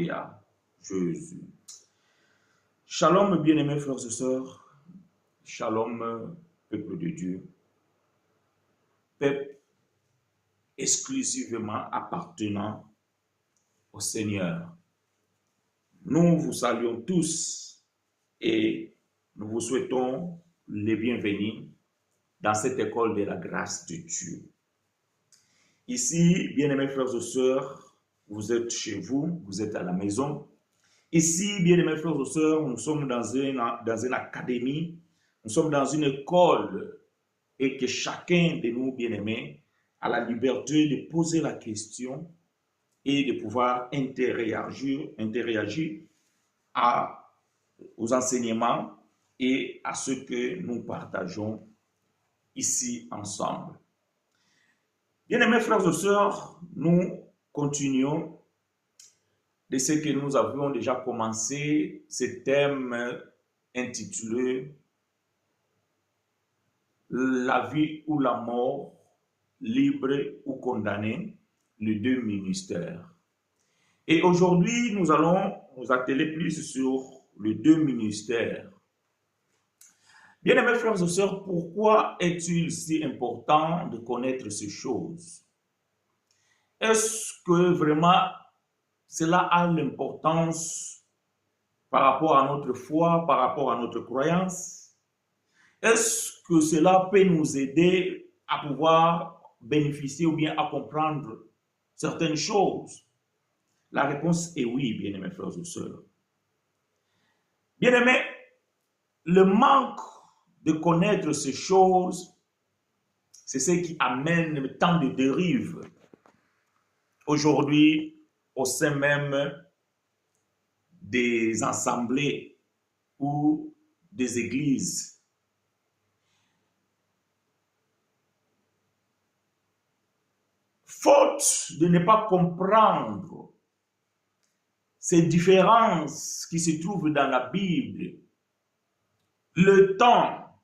Alléluia. Jésus. Shalom, bien-aimés frères et sœurs. Shalom, peuple de Dieu. Peuple exclusivement appartenant au Seigneur. Nous vous saluons tous et nous vous souhaitons les bienvenus dans cette école de la grâce de Dieu. Ici, bien-aimés frères et sœurs, vous êtes chez vous, vous êtes à la maison. Ici, bien-aimés frères et sœurs, nous sommes dans une académie, nous sommes dans une école et que chacun de nous, bien-aimés, a la liberté de poser la question et de pouvoir interréagir aux enseignements et à ce que nous partageons ici ensemble. Bien-aimés frères et sœurs, nous continuons de ce que nous avions déjà commencé, ce thème intitulé « La vie ou la mort, libre ou condamné, les deux ministères ». Et aujourd'hui, nous allons nous atteler plus sur les deux ministères. Bien-aimés frères et sœurs, pourquoi est-il si important de connaître ces choses? Est-ce que vraiment cela a l'importance par rapport à notre foi, par rapport à notre croyance? Est-ce que cela peut nous aider à pouvoir bénéficier ou bien à comprendre certaines choses? La réponse est oui, bien-aimés frères et sœurs. Bien-aimés, le manque de connaître ces choses, c'est ce qui amène tant de dérives aujourd'hui au sein même des assemblées ou des églises. Faute de ne pas comprendre ces différences qui se trouvent dans la Bible, le temps,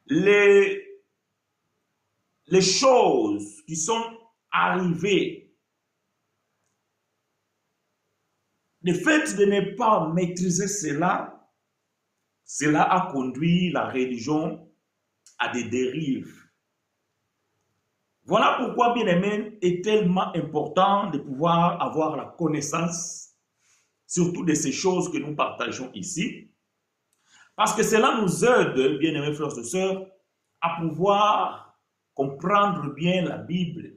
les choses qui sont arrivées, le fait de ne pas maîtriser cela, cela a conduit la religion à des dérives. Voilà pourquoi, bien-aimé, est tellement important de pouvoir avoir la connaissance, surtout de ces choses que nous partageons ici, parce que cela nous aide, bien-aimés frères et sœurs, à pouvoir comprendre bien la Bible,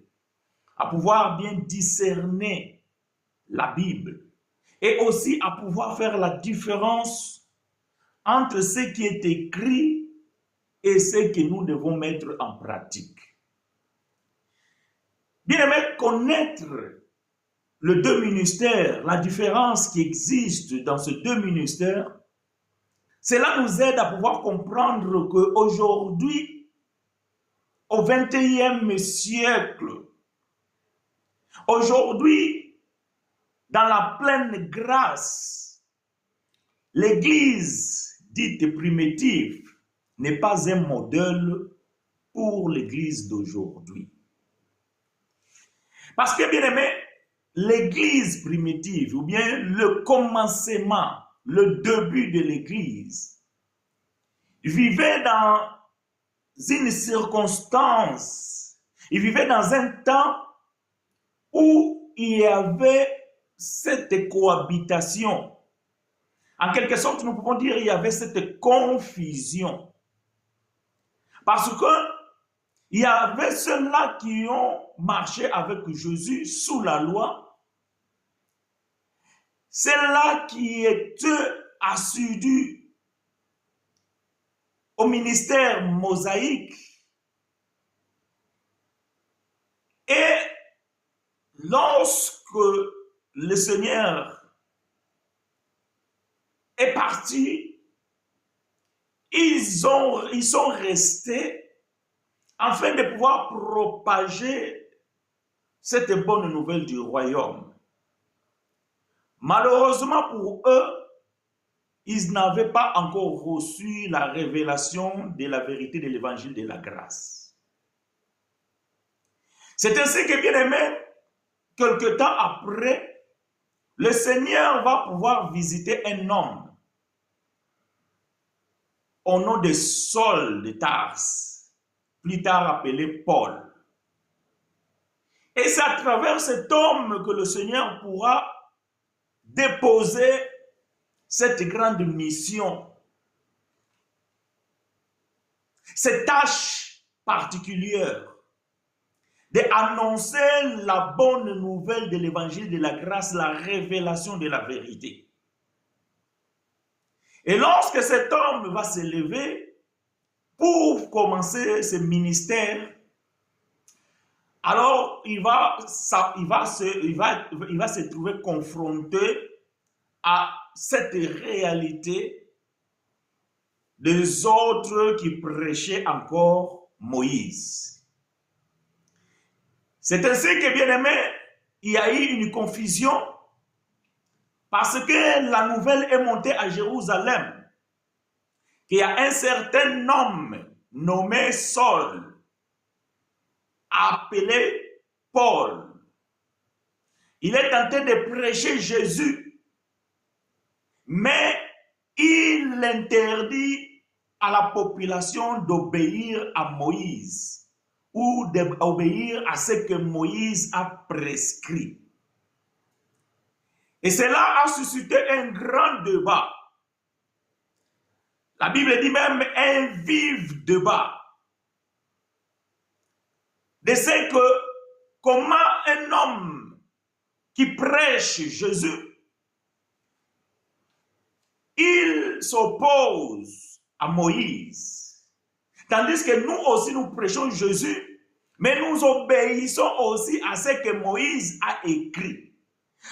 à pouvoir bien discerner la Bible, et aussi à pouvoir faire la différence entre ce qui est écrit et ce que nous devons mettre en pratique. Bien-aimé, connaître les deux ministères, la différence qui existe dans ces deux ministères, cela nous aide à pouvoir comprendre qu'aujourd'hui, au XXIe siècle, aujourd'hui, dans la pleine grâce, l'Église dite primitive n'est pas un modèle pour l'Église d'aujourd'hui. Parce que, bien aimé, l'Église primitive, ou bien le commencement, le début de l'Église, vivait dans une circonstance, il vivait dans un temps où il y avait cette cohabitation. En quelque sorte, nous pouvons dire qu'il y avait cette confusion. Parce que il y avait ceux-là qui ont marché avec Jésus sous la loi, ceux-là qui étaient assidus au ministère mosaïque. Et lorsque le Seigneur est parti, ils sont restés afin de pouvoir propager cette bonne nouvelle du royaume. Malheureusement pour eux, ils n'avaient pas encore reçu la révélation de la vérité de l'évangile de la grâce. C'est ainsi que, bien aimé, quelque temps après, le Seigneur va pouvoir visiter un homme au nom de Saul de Tarse, plus tard appelé Paul. Et c'est à travers cet homme que le Seigneur pourra déposer cette grande mission, cette tâche particulière d'annoncer la bonne nouvelle de l'évangile de la grâce, la révélation de la vérité. Et lorsque cet homme va se lever pour commencer ce ministère, alors il va se trouver confronté à cette réalité des autres qui prêchaient encore Moïse. C'est ainsi que, bien aimé, il y a eu une confusion parce que la nouvelle est montée à Jérusalem, qu'il y a un certain homme nommé Saul, appelé Paul. Il est tenté de prêcher Jésus, mais il interdit à la population d'obéir à Moïse ou d'obéir à ce que Moïse a prescrit. Et cela a suscité un grand débat. La Bible dit même un vif débat de ce que comment un homme qui prêche Jésus, il s'oppose à Moïse. Tandis que nous aussi, nous prêchons Jésus, mais nous obéissons aussi à ce que Moïse a écrit.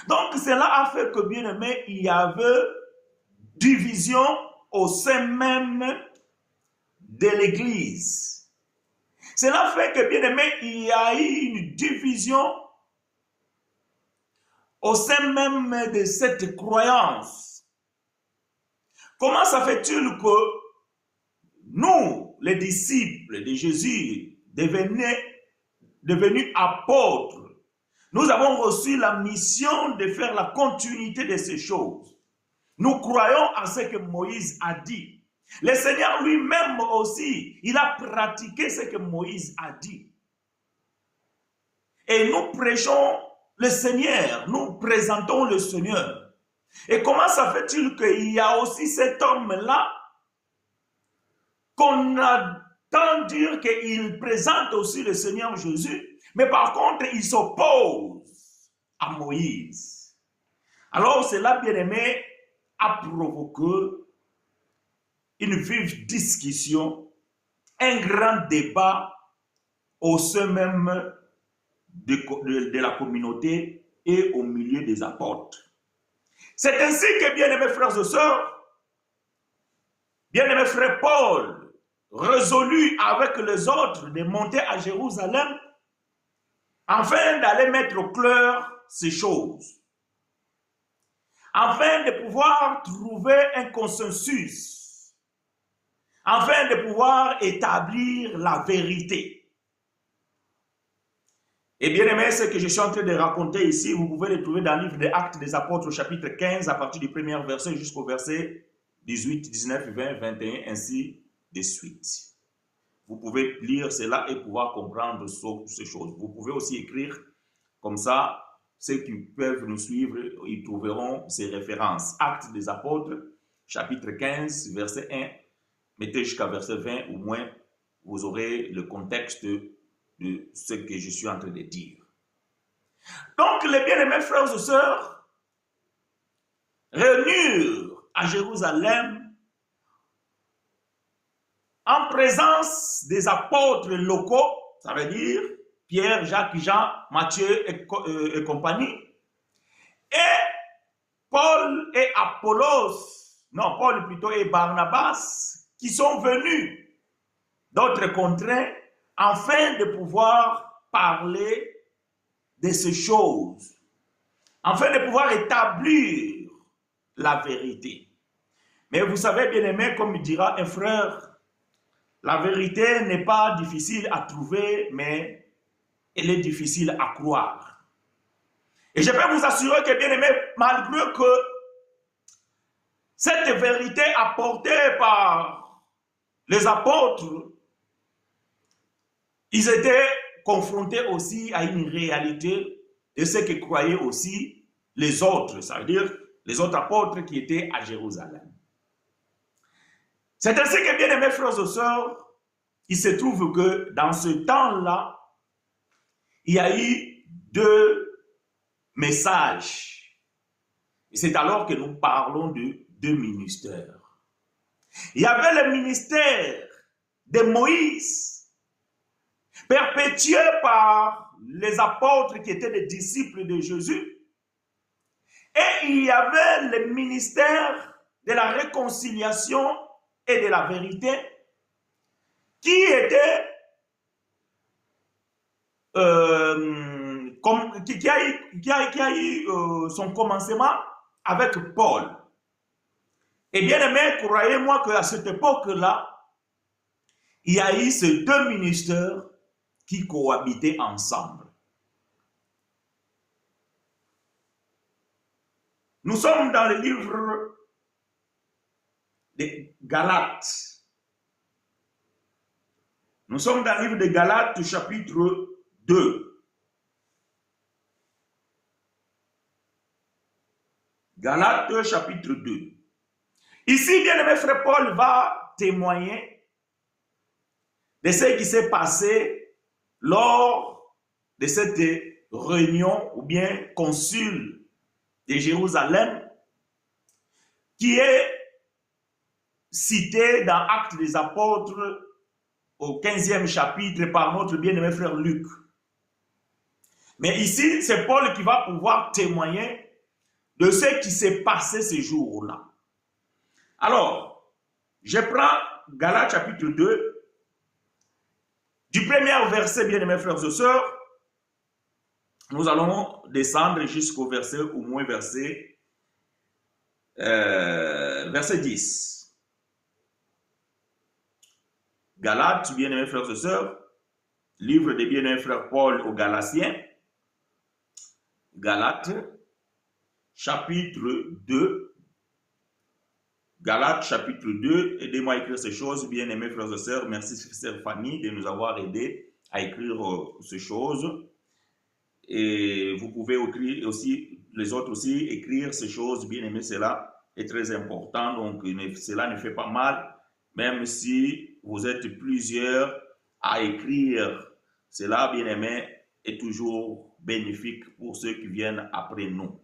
Donc, cela a fait que, bien aimé, il y avait division au sein même de l'Église. Cela fait que, bien aimé, il y a eu une division au sein même de cette croyance. Comment ça fait-il que nous, les disciples de Jésus, devenus apôtres, nous avons reçu la mission de faire la continuité de ces choses. Nous croyons à ce que Moïse a dit. Le Seigneur lui-même aussi, il a pratiqué ce que Moïse a dit. Et nous prêchons le Seigneur, nous présentons le Seigneur. Et comment ça fait-il qu'il y a aussi cet homme-là qu'on entend dire qu'il présente aussi le Seigneur Jésus, mais par contre, il s'oppose à Moïse. Alors, cela, bien aimé, a provoqué une vive discussion, un grand débat au sein même de la communauté et au milieu des apôtres. C'est ainsi que, bien aimés frères et sœurs, bien aimé frère Paul, résolu avec les autres de monter à Jérusalem afin d'aller mettre au clair ces choses, afin de pouvoir trouver un consensus, afin de pouvoir établir la vérité. Et bien aimé, ce que je suis en train de raconter ici, vous pouvez le trouver dans le livre des Actes des Apôtres, chapitre 15, à partir du premier verset jusqu'au verset 18, 19, 20, 21, ainsi de suite. Vous pouvez lire cela et pouvoir comprendre ces choses. Vous pouvez aussi écrire, comme ça, ceux qui peuvent nous suivre, ils trouveront ces références. Actes des Apôtres, chapitre 15, verset 1, mettez jusqu'à verset 20, au moins vous aurez le contexte de ce que je suis en train de dire. Donc, les bien-aimés frères et sœurs, réunirent à Jérusalem en présence des apôtres locaux, ça veut dire Pierre, Jacques, Jean, Matthieu et compagnie, et Paul et Apollos, non, Paul plutôt et Barnabas, qui sont venus d'autres contrées afin de pouvoir parler de ces choses, afin de pouvoir établir la vérité. Mais vous savez, bien aimé, comme dira un frère, la vérité n'est pas difficile à trouver, mais elle est difficile à croire. Et je peux vous assurer que, bien aimé, malgré que cette vérité apportée par les apôtres, ils étaient confrontés aussi à une réalité de ce que croyaient aussi les autres, ça veut dire les autres apôtres qui étaient à Jérusalem. C'est ainsi que, bien aimés frères et sœurs, il se trouve que dans ce temps-là, il y a eu deux messages. Et c'est alors que nous parlons de deux ministères. Il y avait le ministère de Moïse, perpétué par les apôtres qui étaient des disciples de Jésus. Et il y avait le ministère de la réconciliation et de la vérité qui était qui a eu son commencement avec Paul. Et bien aimé, croyez-moi qu'à cette époque-là, il y a eu ces deux ministères qui cohabitaient ensemble. Nous sommes dans le livre de Galates. Nous sommes dans le livre de Galates, chapitre 2. Galates, chapitre 2. Ici, bien aimé frère Paul va témoigner de ce qui s'est passé lors de cette réunion ou bien concile de Jérusalem qui est cité dans Actes des Apôtres au 15e chapitre par notre bien-aimé frère Luc. Mais ici, c'est Paul qui va pouvoir témoigner de ce qui s'est passé ce jour-là. Alors, je prends Galates chapitre 2, du premier verset, bien-aimés frères et sœurs, nous allons descendre jusqu'au verset, au moins verset 10. Galates, bien-aimés frères et sœurs, livre des bien-aimés frères Paul aux Galatiens, Galates, chapitre 2, Galates, chapitre 2, aidez-moi à écrire ces choses, bien-aimés frères et sœurs, merci sœur Fanny de nous avoir aidés à écrire ces choses, et vous pouvez écrire aussi, les autres aussi, écrire ces choses, bien-aimés, cela est très important, donc cela ne fait pas mal, même si vous êtes plusieurs à écrire cela, bien-aimé, est toujours bénéfique pour ceux qui viennent après nous.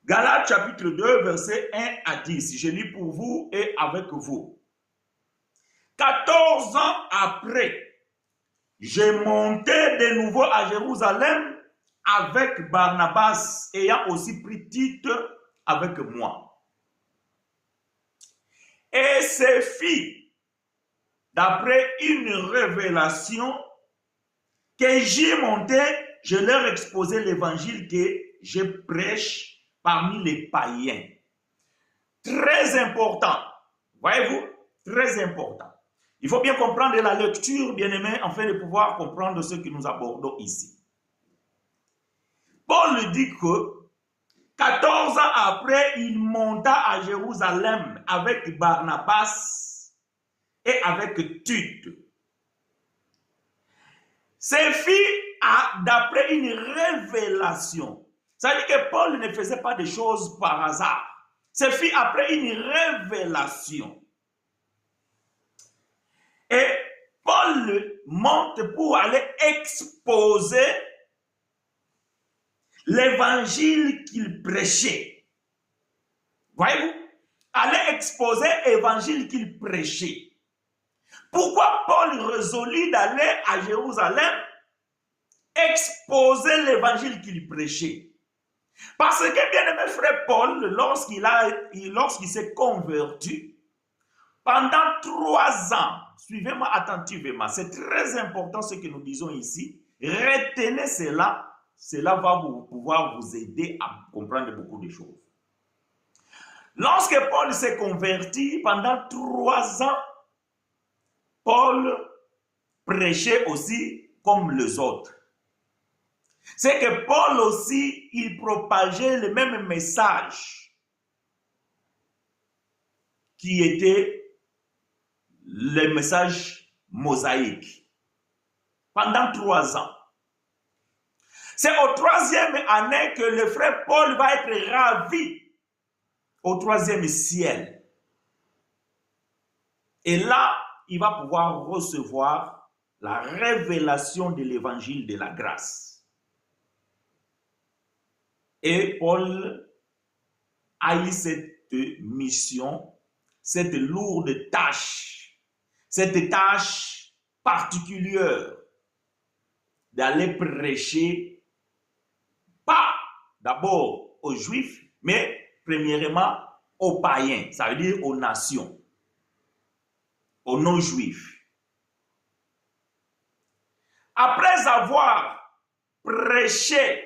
Galates chapitre 2, versets 1 à 10. Je lis pour vous et avec vous. 14 ans après, j'ai monté de nouveau à Jérusalem avec Barnabas, ayant aussi pris Tite avec moi. Et ces filles, d'après une révélation, que j'y montais, je leur exposais l'évangile que je prêche parmi les païens. Très important. Voyez-vous? Très important. Il faut bien comprendre la lecture, bien-aimés, afin de pouvoir comprendre ce que nous abordons ici. Paul dit que 14 ans après, il monta à Jérusalem avec Barnabas et avec Tite. Ces filles, d'après une révélation, ça veut dire que Paul ne faisait pas des choses par hasard. Ces filles, après une révélation. Et Paul monte pour aller exposer l'évangile qu'il prêchait. Voyez-vous? Aller exposer l'évangile qu'il prêchait. Pourquoi Paul résolut d'aller à Jérusalem exposer l'évangile qu'il prêchait? Parce que, bien aimé frère Paul, lorsqu'il s'est converti, pendant 3 ans, suivez-moi attentivement, c'est très important ce que nous disons ici, retenez cela, cela va pouvoir vous aider à comprendre beaucoup de choses. Lorsque Paul s'est converti, pendant 3 ans, Paul prêchait aussi comme les autres. c'est que Paul aussi, il propageait le même message qui était le message mosaïque pendant 3 ans. C'est au 3e année que le frère Paul va être ravi au 3e ciel. Et là, il va pouvoir recevoir la révélation de l'évangile de la grâce. Et Paul a eu cette mission, cette lourde tâche, cette tâche particulière d'aller prêcher, pas d'abord aux Juifs, mais premièrement aux païens, ça veut dire aux nations, aux non-juifs. Après avoir prêché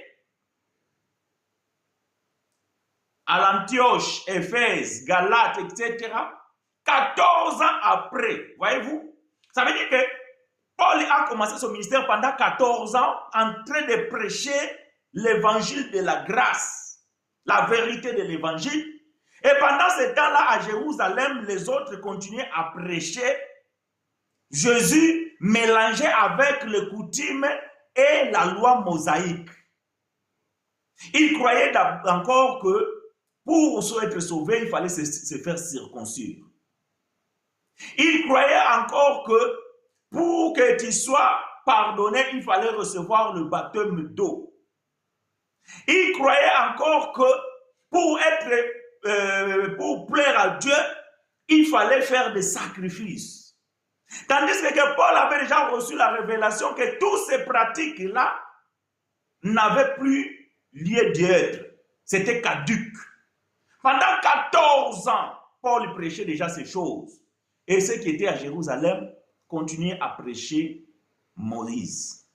à l'Antioche, Éphèse, Galate, etc., 14 ans après, voyez-vous, ça veut dire que Paul a commencé son ministère pendant 14 ans en train de prêcher l'évangile de la grâce, la vérité de l'évangile. Et pendant ce temps-là, à Jérusalem, les autres continuaient à prêcher Jésus mélangé avec les coutumes et la loi mosaïque. Ils croyaient encore que pour être sauvé, il fallait se faire circoncire. Ils croyaient encore que pour que tu sois pardonné, il fallait recevoir le baptême d'eau. Ils croyaient encore que pour plaire à Dieu, il fallait faire des sacrifices. Tandis que Paul avait déjà reçu la révélation que toutes ces pratiques-là n'avaient plus lieu d'être. C'était caduc. Pendant 14 ans, Paul prêchait déjà ces choses. Et ceux qui étaient à Jérusalem continuaient à prêcher Moïse.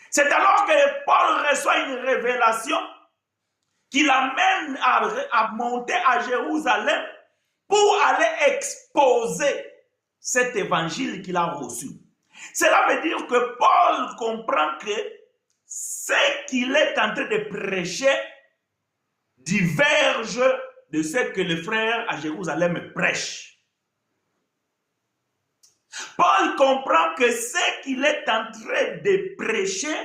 C'est alors que Paul reçoit une révélation qui l'amène à monter à Jérusalem pour aller exposer cet évangile qu'il a reçu. Cela veut dire que Paul comprend que ce qu'il est en train de prêcher diverge de ce que les frères à Jérusalem prêchent. Paul comprend que ce qu'il est en train de prêcher,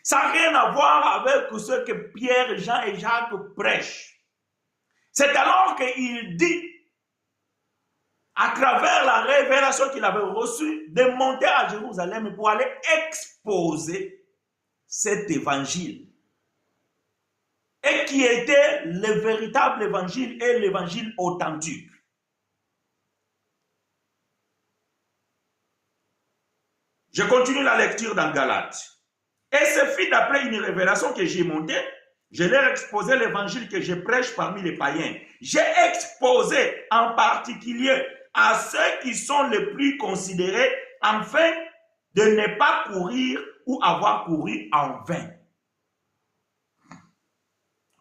ça n'a rien à voir avec ce que Pierre, Jean et Jacques prêchent. C'est alors qu'il dit, à travers la révélation qu'il avait reçue, de monter à Jérusalem pour aller exposer cet évangile. Et qui était le véritable évangile et l'évangile authentique. Je continue la lecture dans Galates. Et ce fut d'après une révélation que j'ai montée, je leur exposé l'évangile que je prêche parmi les païens. J'ai exposé en particulier à ceux qui sont les plus considérés, afin de ne pas courir ou avoir couru en vain.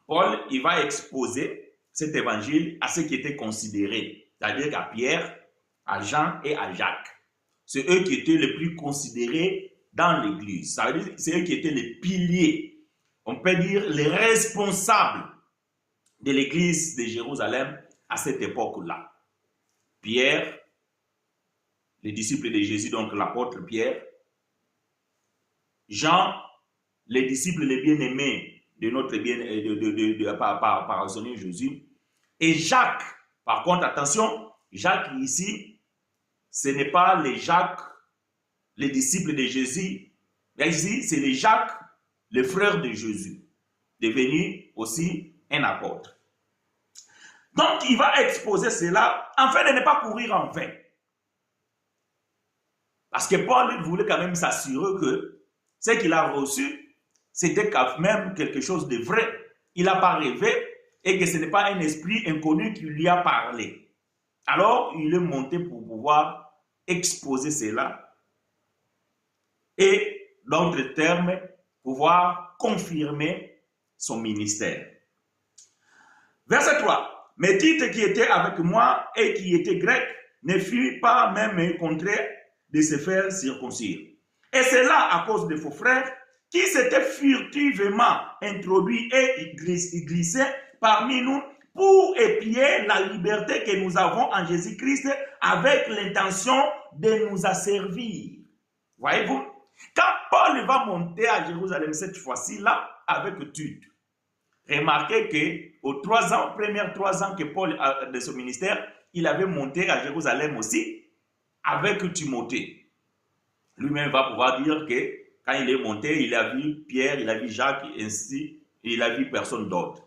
Paul, il va exposer cet évangile à ceux qui étaient considérés, c'est-à-dire à Pierre, à Jean et à Jacques. C'est eux qui étaient les plus considérés dans l'Église. Ça veut dire que c'est eux qui étaient les piliers, on peut dire les responsables de l'Église de Jérusalem à cette époque-là. Pierre, les disciples de Jésus, donc l'apôtre Pierre. Jean, les disciples les bien-aimés de notre Seigneur Jésus. Et Jacques, par contre, attention, Jacques ici, ce n'est pas les Jacques, les disciples de Jésus, mais ici, c'est les Jacques, le frère de Jésus, devenu aussi un apôtre. Donc, il va exposer cela afin de ne pas courir en vain. Parce que Paul voulait quand même s'assurer que ce qu'il a reçu, c'était quand même quelque chose de vrai. Il n'a pas rêvé et que ce n'est pas un esprit inconnu qui lui a parlé. Alors, il est monté pour pouvoir exposer cela et, d'autres termes, pouvoir confirmer son ministère. Verset 3. Mes titres qui étaient avec moi et qui étaient grecs ne furent pas même contraints de se faire circoncire. Et c'est là, à cause des faux frères, qui s'était furtivement introduit et glissé parmi nous pour épier la liberté que nous avons en Jésus-Christ avec l'intention de nous asservir. Voyez-vous? Quand Paul va monter à Jérusalem cette fois-ci-là avec Tude, remarquez que aux premières 3 ans que Paul a de son ministère, il avait monté à Jérusalem aussi avec Timothée. Lui-même va pouvoir dire que quand il est monté, il a vu Pierre, il a vu Jacques, ainsi, et il a vu personne d'autre.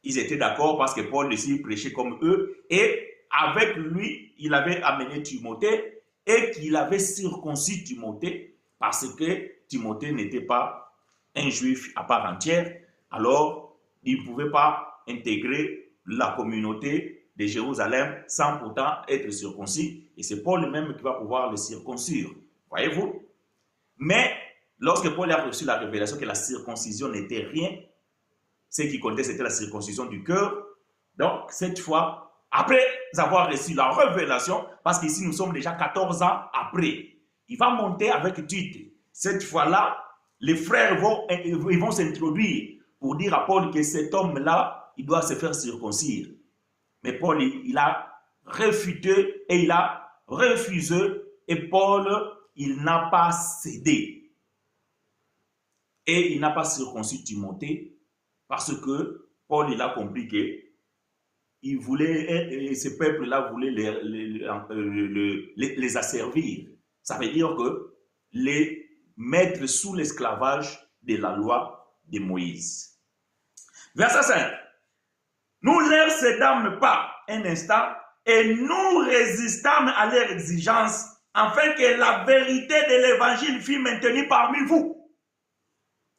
Ils étaient d'accord parce que Paul aussi prêchait comme eux, et avec lui, il avait amené Timothée, et qu'il avait circoncis Timothée, parce que Timothée n'était pas un juif à part entière, alors il ne pouvait pas intégrer la communauté de Jérusalem sans pourtant être circoncis, et c'est Paul lui-même qui va pouvoir le circoncire. Voyez-vous? Mais lorsque Paul a reçu la révélation que la circoncision n'était rien, ce qui comptait c'était la circoncision du cœur, donc cette fois, après avoir reçu la révélation, parce qu'ici nous sommes déjà 14 ans après, il va monter avec Tite. Cette fois-là, les frères ils vont s'introduire pour dire à Paul que cet homme-là, il doit se faire circoncire. Mais Paul, il a réfuté et il a refusé, et Paul, il n'a pas cédé. Et il n'a pas circoncis Timothée parce que Paul, il a compris que il voulait, et ce peuple-là voulait les asservir. Ça veut dire que les mettre sous l'esclavage de la loi de Moïse. Verset 5. Nous leur cédâmes pas un instant et nous résistâmes à leurs exigences afin que la vérité de l'évangile fût maintenue parmi vous.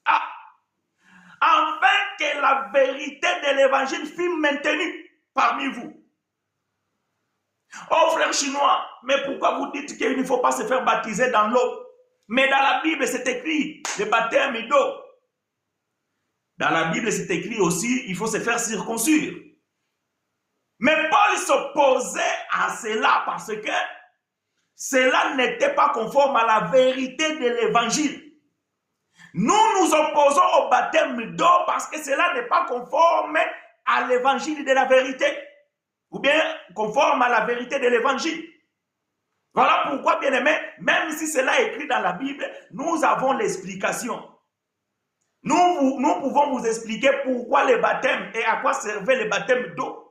Ah! Afin que la vérité de l'évangile fût maintenue parmi vous. Oh frères chinois, mais pourquoi vous dites qu'il ne faut pas se faire baptiser dans l'eau? Mais dans la Bible, c'est écrit le baptême d'eau. Dans la Bible, c'est écrit aussi il faut se faire circoncire. Mais Paul s'opposait à cela parce que cela n'était pas conforme à la vérité de l'évangile. Nous nous opposons au baptême d'eau parce que cela n'est pas conforme à l'évangile de la vérité, ou bien conforme à la vérité de l'évangile. Voilà pourquoi, bien aimé, même si cela est écrit dans la Bible, nous avons l'explication. Nous pouvons vous expliquer pourquoi le baptême et à quoi servait le baptême d'eau.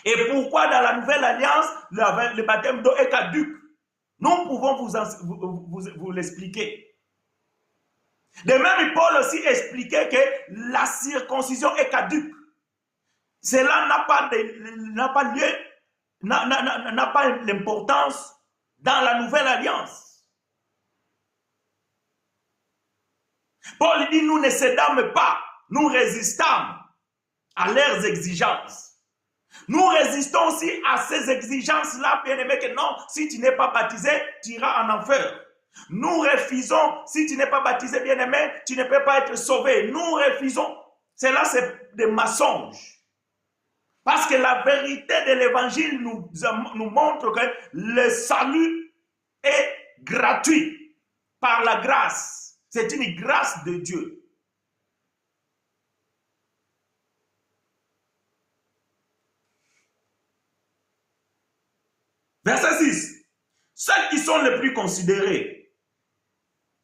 Et pourquoi dans la nouvelle alliance, le baptême d'eau est caduc. Nous pouvons vous l'expliquer. De même, Paul aussi expliquait que la circoncision est caduque. Cela n'a pas l'importance dans la nouvelle alliance. Paul dit, nous ne cédâmes pas, nous résistâmes à leurs exigences. Nous résistons aussi à ces exigences-là, bien aimé, que non, si tu n'es pas baptisé, tu iras en enfer. Nous refusons, si tu n'es pas baptisé, bien aimé, tu ne peux pas être sauvé. Nous refusons. Cela, c'est des mensonges. Parce que la vérité de l'évangile nous montre que le salut est gratuit par la grâce. C'est une grâce de Dieu. Verset 6. Ceux qui sont les plus considérés,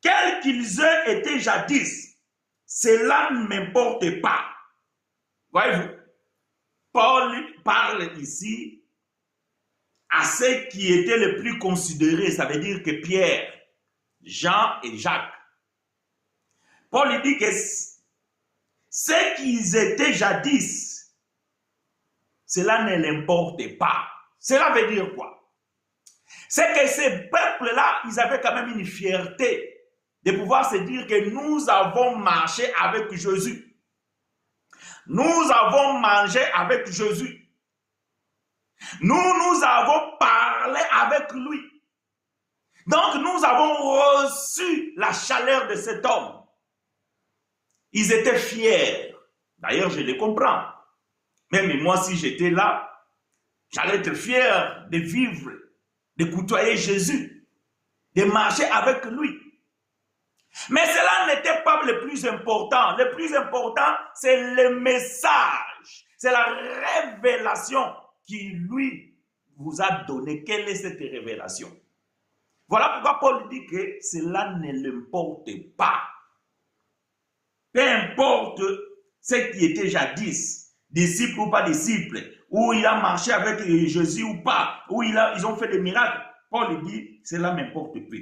quels qu'ils aient été jadis, cela ne m'importe pas. Voyez-vous, Paul parle ici à ceux qui étaient les plus considérés, ça veut dire que Pierre, Jean et Jacques. Paul dit que ceux qui étaient jadis, cela ne l'importe pas. Cela veut dire quoi? C'est que ces peuples-là, ils avaient quand même une fierté de pouvoir se dire que nous avons marché avec Jésus. Nous avons mangé avec Jésus. Nous avons parlé avec lui. Donc nous avons reçu la chaleur de cet homme. Ils étaient fiers. D'ailleurs, je les comprends. Même moi, si j'étais là, j'allais être fier de vivre, de côtoyer Jésus, de marcher avec lui. Mais cela n'était pas le plus important. Le plus important, c'est le message. C'est la révélation qui lui vous a donné. Quelle est cette révélation? Voilà pourquoi Paul dit que cela ne l'importe pas. Peu importe ce qui était jadis, disciple ou pas disciple, où il a marché avec Jésus ou pas, où ils ont fait des miracles. Paul dit, cela m'importe peu.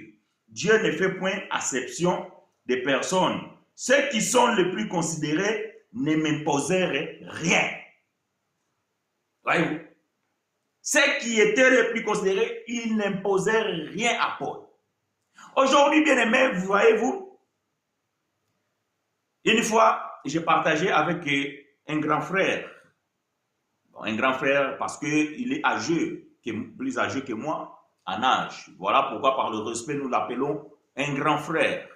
Dieu ne fait point acception des personnes. Ceux qui sont les plus considérés ne m'imposèrent rien. Voyez-vous? Ceux qui étaient les plus considérés, ils n'imposèrent rien à Paul. Aujourd'hui, bien aimés, voyez-vous, une fois, j'ai partagé avec un grand frère. Un grand frère parce qu'il est âgé, plus âgé que moi en âge. Voilà pourquoi par le respect nous l'appelons un grand frère.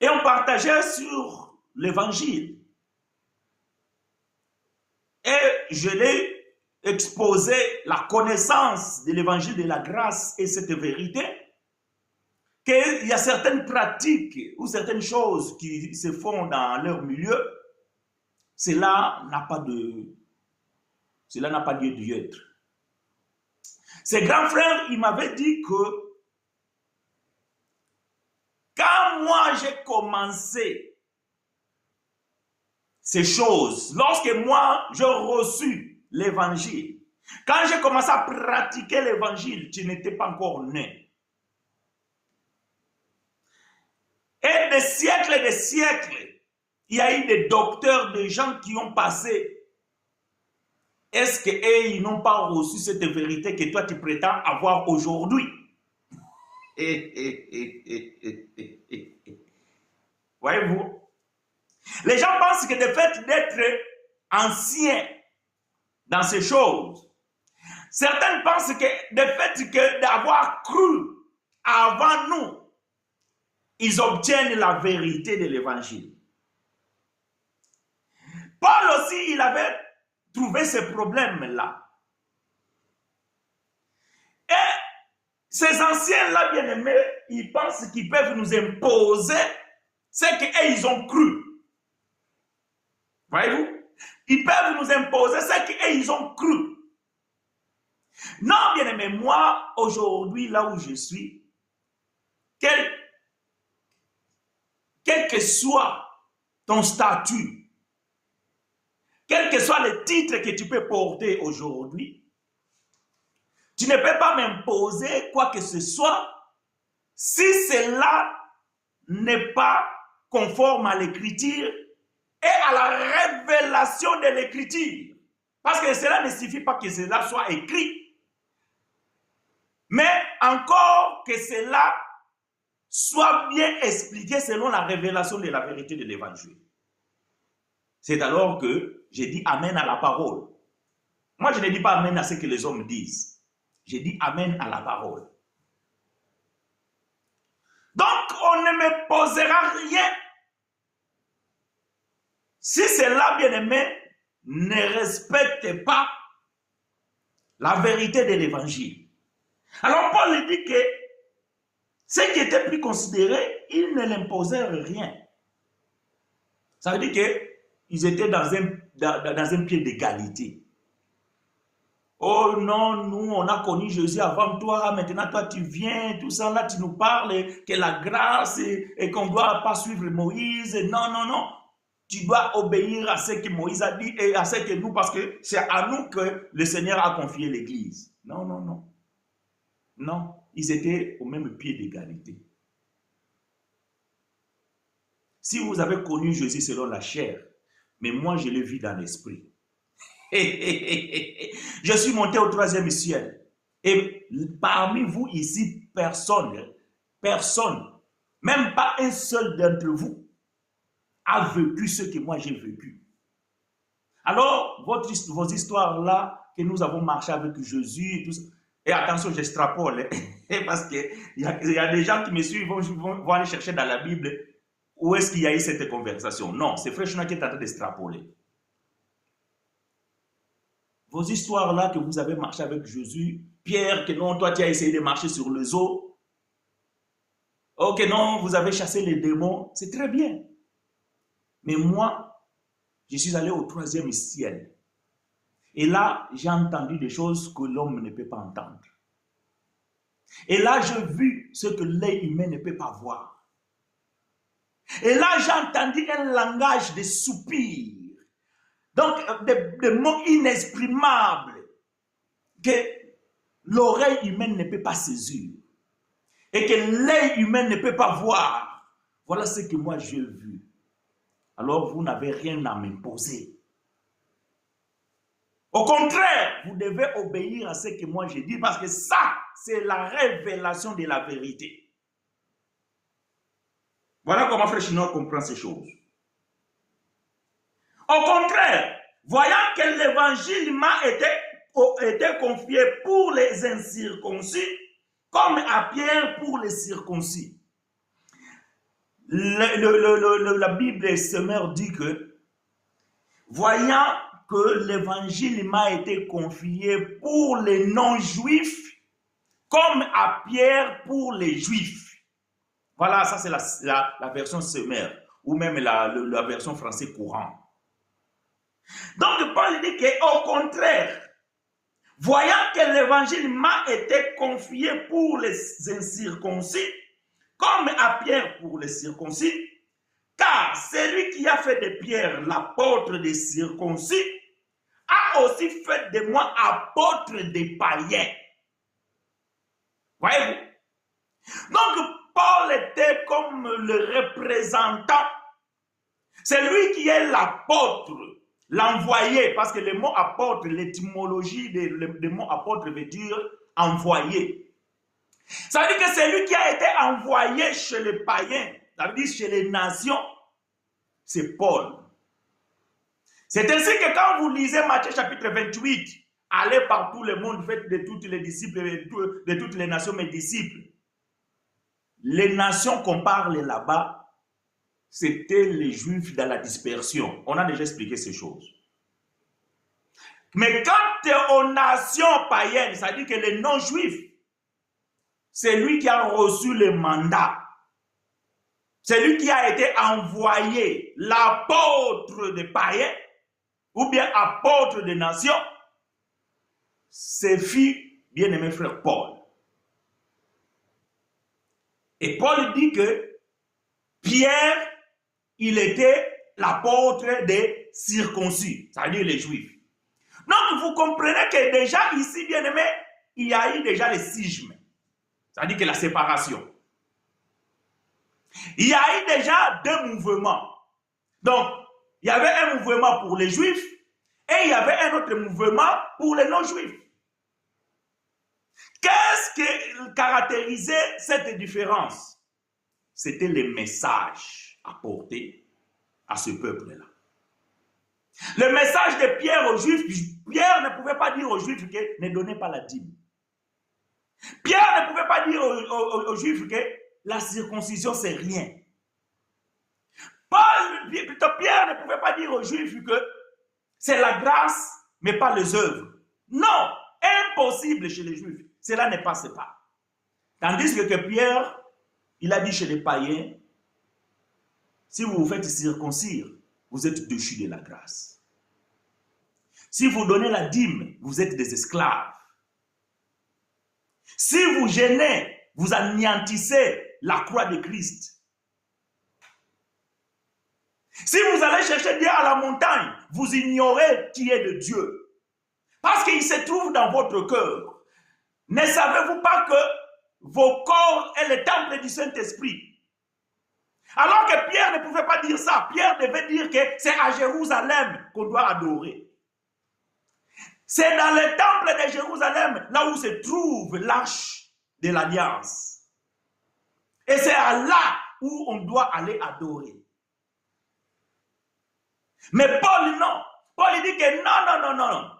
Et on partageait sur l'évangile. Et je l'ai exposé la connaissance de l'évangile de la grâce et cette vérité, qu'il y a certaines pratiques ou certaines choses qui se font dans leur milieu, cela n'a pas lieu d'être. Ce grand frère, il m'avait dit que quand moi j'ai commencé ces choses, lorsque moi j'ai reçu l'évangile, quand j'ai commencé à pratiquer l'évangile, tu n'étais pas encore né. Et des siècles, il y a eu des docteurs, des gens qui ont passé. Est-ce qu'ils n'ont pas reçu cette vérité que toi tu prétends avoir aujourd'hui? Voyez-vous? Les gens pensent que le fait d'être ancien dans ces choses, certains pensent que le fait d'avoir cru avant nous, ils obtiennent la vérité de l'évangile. Paul aussi, il avait trouvé ce problème-là. Et ces anciens-là, bien aimés, ils pensent qu'ils peuvent nous imposer ce qu'ils ont cru. Voyez-vous? Ils peuvent nous imposer ce qu'ils ont cru. Non, bien aimé, moi, aujourd'hui, là où je suis, quel que soit ton statut, quel que soit le titre que tu peux porter aujourd'hui, tu ne peux pas m'imposer quoi que ce soit si cela n'est pas conforme à l'écriture et à la révélation de l'écriture. Parce que cela ne suffit pas que cela soit écrit, mais encore que cela soit bien expliqué selon la révélation de la vérité de l'évangile. C'est alors que j'ai dit amen à la parole. Moi, je ne dis pas amen à ce que les hommes disent. J'ai dit amen à la parole. Donc, on ne me posera rien si cela, bien aimé, ne respecte pas la vérité de l'évangile. Alors, Paul dit que ceux qui étaient plus considérés, ils ne l'imposèrent rien. Ça veut dire qu'ils étaient dans un pied d'égalité. Oh non, nous, on a connu Jésus avant toi, maintenant toi tu viens, tout ça, là tu nous parles, que la grâce et qu'on ne doit pas suivre Moïse. Non, non, non. Tu dois obéir à ce que Moïse a dit et à ce que nous, parce que c'est à nous que le Seigneur a confié l'Église. Non, non, non. Non, ils étaient au même pied d'égalité. Si vous avez connu Jésus selon la chair, mais moi je l'ai vu dans l'esprit. Je suis monté au 3e ciel. Et parmi vous ici, personne, même pas un seul d'entre vous, a vécu ce que moi j'ai vécu. Alors, vos histoires-là, que nous avons marché avec Jésus et tout ça, et attention, j'extrapole, parce qu'il y a des gens qui me suivent, vont aller chercher dans la Bible où est-ce qu'il y a eu cette conversation. Non, c'est Frère Chouna qui est en train d'extrapoler. Vos histoires-là que vous avez marché avec Jésus, Pierre, que non, toi tu as essayé de marcher sur les eaux. Ok, non, vous avez chassé les démons, c'est très bien. Mais moi, je suis allé au troisième ciel. Et là, j'ai entendu des choses que l'homme ne peut pas entendre. Et là, j'ai vu ce que l'œil humain ne peut pas voir. Et là, j'ai entendu un langage de soupirs. Donc, des mots inexprimables que l'oreille humaine ne peut pas saisir. Et que l'œil humain ne peut pas voir. Voilà ce que moi j'ai vu. Alors, vous n'avez rien à m'imposer. Au contraire, vous devez obéir à ce que moi j'ai dit, parce que ça, c'est la révélation de la vérité. Voilà comment Frère Chinois comprend ces choses. Au contraire, voyant que l'évangile m'a été confié pour les incirconcis, comme à Pierre pour les circoncis. La Bible Semeur dit que, voyant que l'évangile m'a été confié pour les non-juifs, comme à Pierre pour les juifs. Voilà, ça c'est la version Semeur, ou même la version français courant. Donc Paul dit qu'au contraire, voyant que l'évangile m'a été confié pour les incirconcis, comme à Pierre pour les circoncis, car celui qui a fait de Pierre l'apôtre des circoncis a aussi fait de moi apôtre des païens. Voyez-vous? Donc Paul était comme le représentant. C'est lui qui est l'apôtre, l'envoyé, parce que le mot apôtre, l'étymologie des mots apôtre veut dire envoyé. Ça veut dire que c'est lui qui a été envoyé chez les païens, ça veut dire chez les nations, c'est Paul. C'est ainsi que quand vous lisez Matthieu chapitre 28, allez par tout le monde, faites de toutes les disciples, de toutes les nations mes disciples. Les nations qu'on parle là-bas, c'était les Juifs dans la dispersion. On a déjà expliqué ces choses. Mais quand aux nations païennes, c'est-à-dire que les non-juifs, c'est lui qui a reçu le mandat. C'est lui qui a été envoyé, l'apôtre des païens, ou bien apôtre des nations. C'est fils bien-aimé frère Paul. Et Paul dit que Pierre, il était l'apôtre des circoncis, c'est-à-dire les Juifs. Donc, vous comprenez que déjà ici, bien aimé, il y a eu déjà le schisme, c'est-à-dire que la séparation. Il y a eu déjà deux mouvements. Donc, il y avait un mouvement pour les Juifs et il y avait un autre mouvement pour les non-Juifs. Qu'est-ce qui caractérisait cette différence? C'était les messages apportés à ce peuple-là. Le message de Pierre aux Juifs, Pierre ne pouvait pas dire aux Juifs que ne donnez pas la dîme. Pierre ne pouvait pas dire aux Juifs que la circoncision c'est rien. Pierre ne pouvait pas dire aux Juifs que c'est la grâce mais pas les œuvres. Non, impossible chez les Juifs. Cela ne passe pas. Tandis que Pierre, il a dit chez les païens, si vous vous faites circoncire, vous êtes déchus de la grâce. Si vous donnez la dîme, vous êtes des esclaves. Si vous jeûnez, vous anéantissez la croix de Christ. Si vous allez chercher Dieu à la montagne, vous ignorez qui est le Dieu. Parce qu'il se trouve dans votre cœur. Ne savez-vous pas que vos corps est le temple du Saint-Esprit? Alors que Pierre ne pouvait pas dire ça. Pierre devait dire que c'est à Jérusalem qu'on doit adorer. C'est dans le temple de Jérusalem, là où se trouve l'arche de l'Alliance. Et c'est là où on doit aller adorer. Mais Paul, non. Paul dit que non.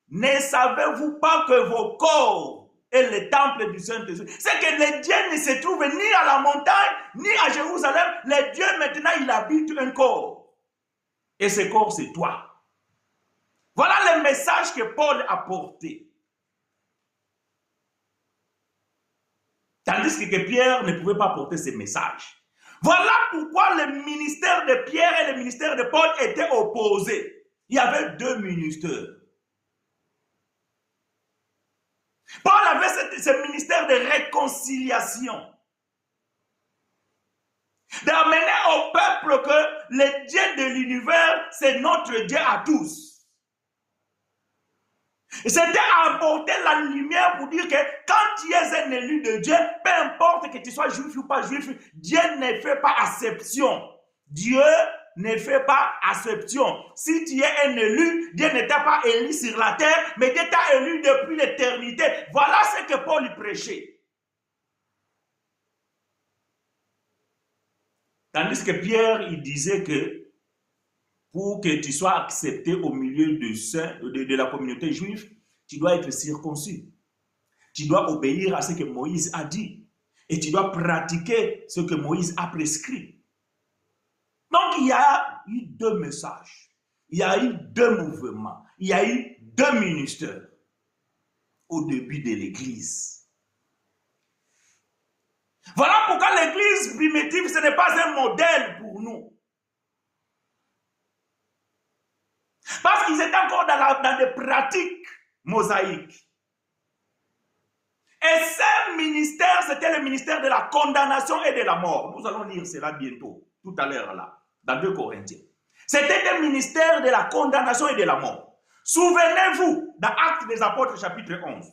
Ne savez-vous pas que vos corps est le temple du Saint-Esprit? C'est que le Dieu ne se trouve ni à la montagne, ni à Jérusalem. Le Dieu, maintenant, il habite un corps. Et ce corps, c'est toi. Voilà le message que Paul a porté. Tandis que Pierre ne pouvait pas porter ce message. Voilà pourquoi le ministère de Pierre et le ministère de Paul étaient opposés. Il y avait deux ministères. Paul avait ce ministère de réconciliation. D'amener au peuple que le Dieu de l'univers, c'est notre Dieu à tous. C'était apporter la lumière pour dire que quand tu es un élu de Dieu, peu importe que tu sois juif ou pas juif, Dieu ne fait pas acception. Dieu ne fait pas acception. Si tu es un élu, Dieu ne t'a pas élu sur la terre, mais Dieu t'a élu depuis l'éternité. Voilà ce que Paul prêchait. Tandis que Pierre, il disait que pour que tu sois accepté au milieu de la communauté juive, tu dois être circoncis. Tu dois obéir à ce que Moïse a dit. Et tu dois pratiquer ce que Moïse a prescrit. Donc, il y a eu deux messages. Il y a eu deux mouvements. Il y a eu deux ministères au début de l'Église. Voilà pourquoi l'Église primitive, ce n'est pas un modèle pour nous. Parce qu'ils étaient encore dans des pratiques mosaïques. Et ce ministère, c'était le ministère de la condamnation et de la mort. Nous allons lire cela bientôt, tout à l'heure là, dans 2 Corinthiens. C'était le ministère de la condamnation et de la mort. Souvenez-vous, dans Actes des Apôtres, chapitre 11,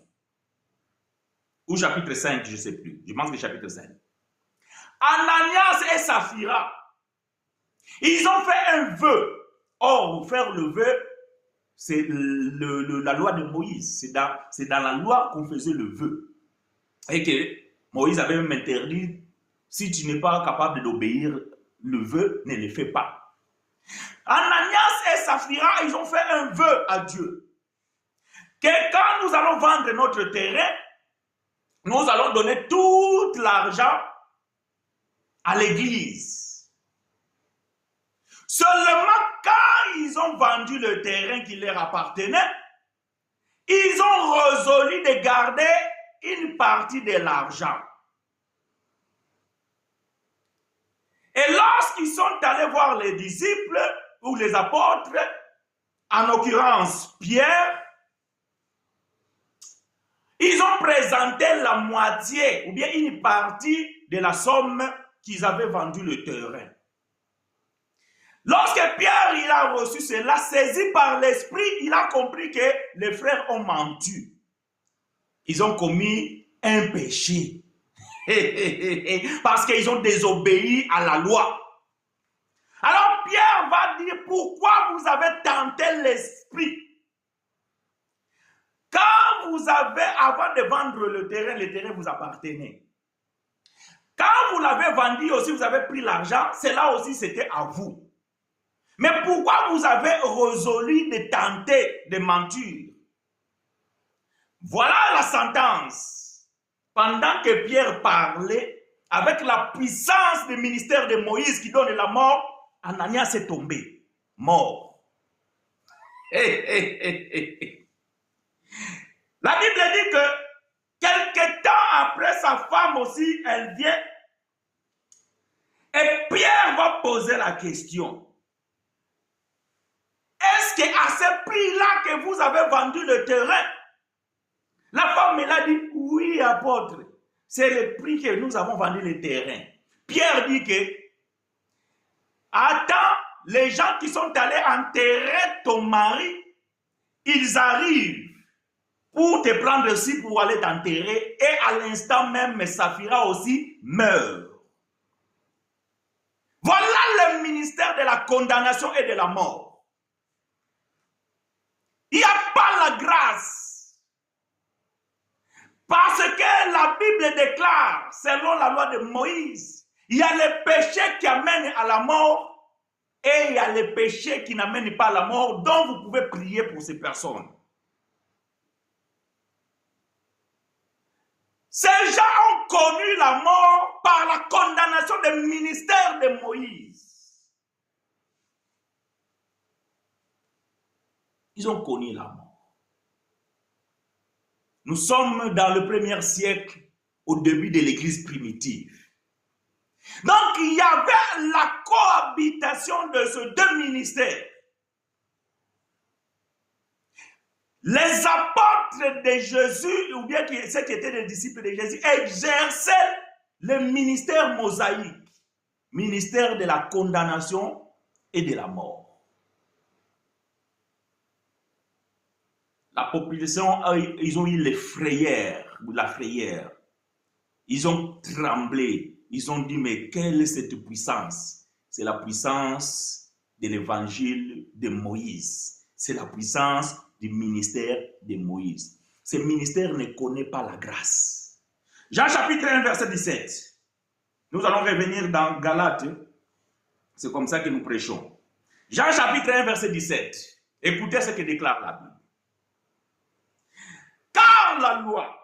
ou chapitre 5, je ne sais plus, je pense que chapitre 5. Ananias et Saphira, ils ont fait un vœu. Or, faire le vœu, c'est la loi de Moïse. C'est dans la loi qu'on faisait le vœu. Et que Moïse avait même interdit, si tu n'es pas capable d'obéir le vœu, ne le fais pas. Ananias et Saphira, ils ont fait un vœu à Dieu. Que quand nous allons vendre notre terrain, nous allons donner tout l'argent à l'église. Seulement quand ils ont vendu le terrain qui leur appartenait, ils ont résolu de garder une partie de l'argent. Et lorsqu'ils sont allés voir les disciples ou les apôtres, en l'occurrence Pierre, ils ont présenté la moitié ou bien une partie de la somme qu'ils avaient vendu le terrain. Lorsque Pierre il a reçu cela, saisi par l'esprit, il a compris que les frères ont menti. Ils ont commis un péché. Parce qu'ils ont désobéi à la loi. Alors Pierre va dire, pourquoi vous avez tenté l'esprit? Quand vous avez, avant de vendre le terrain vous appartenait. Quand vous l'avez vendu aussi, vous avez pris l'argent, cela aussi c'était à vous. Mais pourquoi vous avez résolu de tenter de mentir? Voilà la sentence. Pendant que Pierre parlait, avec la puissance du ministère de Moïse qui donne la mort, Ananias est tombé, mort. La Bible dit que quelque temps après, sa femme aussi, elle vient. Et Pierre va poser la question. Est-ce qu'à ce prix-là que vous avez vendu le terrain? La femme, elle a dit, oui, apôtre, c'est le prix que nous avons vendu le terrain. Pierre dit que, attends, les gens qui sont allés enterrer ton mari, ils arrivent pour te prendre aussi pour aller t'enterrer, et à l'instant même, Saphira aussi meurt. Voilà le ministère de la condamnation et de la mort. Il n'y a pas la grâce. Parce que la Bible déclare, selon la loi de Moïse, il y a les péchés qui amènent à la mort et il y a les péchés qui n'amènent pas à la mort, dont vous pouvez prier pour ces personnes. Ces gens ont connu la mort par la condamnation du ministère de Moïse. Ils ont connu la mort. Nous sommes dans le 1er siècle au début de l'église primitive. Donc, il y avait la cohabitation de ces deux ministères. Les apôtres de Jésus, ou bien ceux qui étaient des disciples de Jésus, exerçaient le ministère mosaïque, ministère de la condamnation et de la mort. La population, ils ont eu la frayère. Ils ont tremblé. Ils ont dit, mais quelle est cette puissance? C'est la puissance de l'évangile de Moïse. C'est la puissance du ministère de Moïse. Ce ministère ne connaît pas la grâce. Jean chapitre 1, verset 17. Nous allons revenir dans Galates. C'est comme ça que nous prêchons. Jean chapitre 1, verset 17. Écoutez ce que déclare la Bible. Car la loi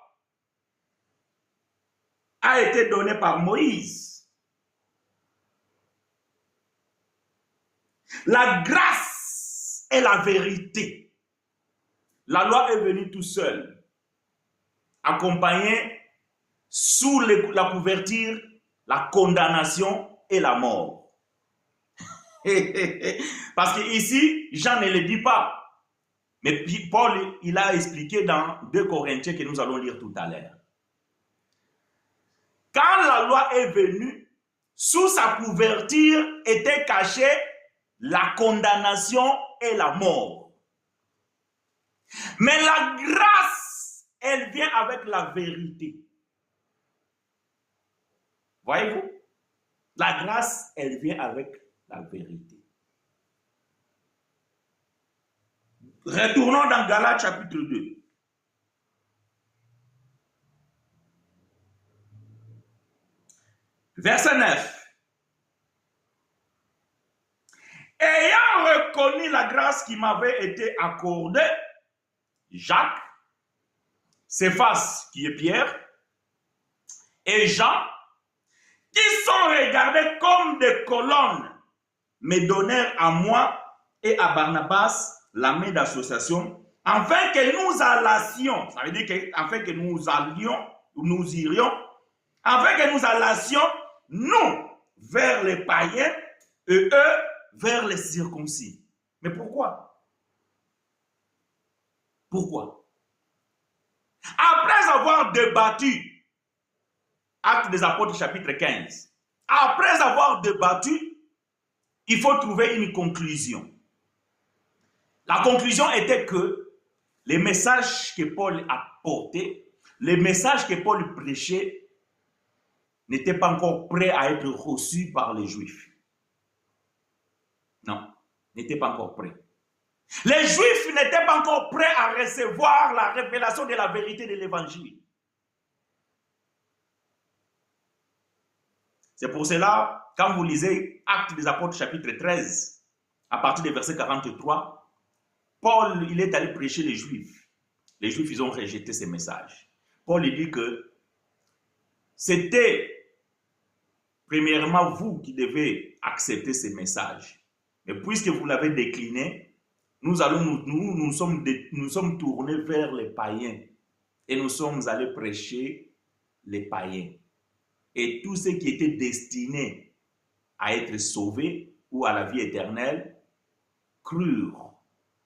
a été donnée par Moïse. La grâce et la vérité. La loi est venue tout seul, accompagnée sous la couverture, la condamnation et la mort. Parce que ici, Jean ne le dit pas. Mais Paul, il a expliqué dans 2 Corinthiens que nous allons lire tout à l'heure. Quand la loi est venue, sous sa couverture était cachée la condamnation et la mort. Mais la grâce, elle vient avec la vérité. Voyez-vous? La grâce, elle vient avec la vérité. Retournons dans Galates chapitre 2. Verset 9. Ayant reconnu la grâce qui m'avait été accordée, Jacques, Céphas qui est Pierre, et Jean, qui sont regardés comme des colonnes, me donnèrent à moi et à Barnabas la main d'association, afin que nous allassions, ça veut dire afin que nous allions, nous irions, afin que nous allassions, nous, vers les païens, et eux, vers les circoncis. Mais pourquoi? Pourquoi? Après avoir débattu, Actes des Apôtres chapitre 15, après avoir débattu, il faut trouver une conclusion. La conclusion était que les messages que Paul a portés, les messages que Paul prêchait, n'étaient pas encore prêts à être reçus par les Juifs. Non, n'étaient pas encore prêts. Les Juifs n'étaient pas encore prêts à recevoir la révélation de la vérité de l'Évangile. C'est pour cela, quand vous lisez Actes des Apôtres chapitre 13, à partir du verset 43, Paul, il est allé prêcher les Juifs. Les Juifs, ils ont rejeté ces messages. Paul, il dit que c'était premièrement vous qui devez accepter ces messages. Mais puisque vous l'avez décliné, nous sommes tournés vers les païens et nous sommes allés prêcher les païens. Et tous ceux qui étaient destinés à être sauvés ou à la vie éternelle crurent.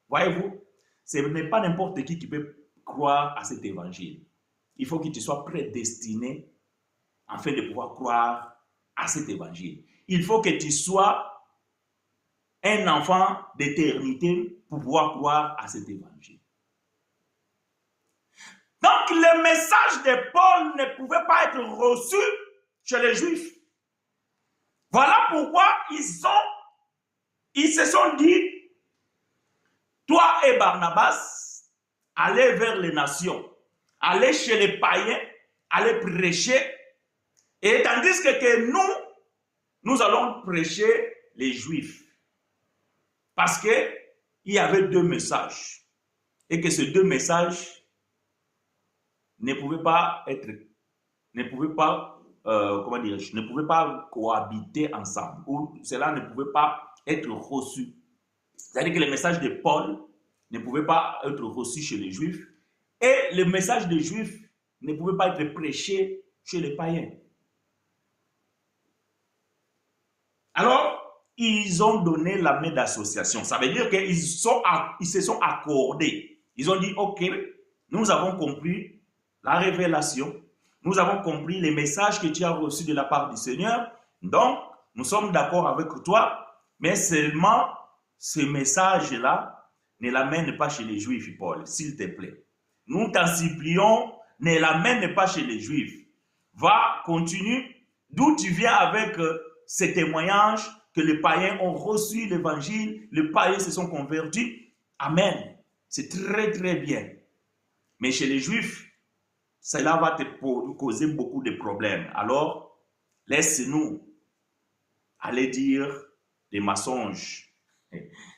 Voyez-vous, ce n'est pas n'importe qui peut croire à cet évangile. Il faut que tu sois prédestiné afin de pouvoir croire à cet évangile. Il faut que tu sois un enfant d'éternité pour pouvoir croire à cet évangile. Donc, le message de Paul ne pouvait pas être reçu chez les Juifs. Voilà pourquoi ils se sont dit, toi et Barnabas, allez vers les nations, allez chez les païens, allez prêcher, et tandis que nous allons prêcher les Juifs. Parce qu'il y avait 2 messages, et que ces 2 messages ne pouvaient pas cohabiter ensemble, ou cela ne pouvait pas être reçu. C'est-à-dire que le message de Paul ne pouvait pas être reçu chez les Juifs et le message des Juifs ne pouvait pas être prêché chez les païens. Alors, ils ont donné la main d'association. Ça veut dire qu'ils se sont accordés. Ils ont dit, ok, nous avons compris la révélation, nous avons compris les messages que tu as reçus de la part du Seigneur, donc nous sommes d'accord avec toi, mais seulement ce message-là ne l'amène pas chez les Juifs, Paul, s'il te plaît. Nous t'en supplions, ne l'amène pas chez les Juifs. Va, continue, d'où tu viens avec ces témoignages que les païens ont reçu l'évangile, les païens se sont convertis. Amen. C'est très très bien. Mais chez les Juifs, cela va te causer beaucoup de problèmes. Alors, laisse-nous aller dire des mensonges.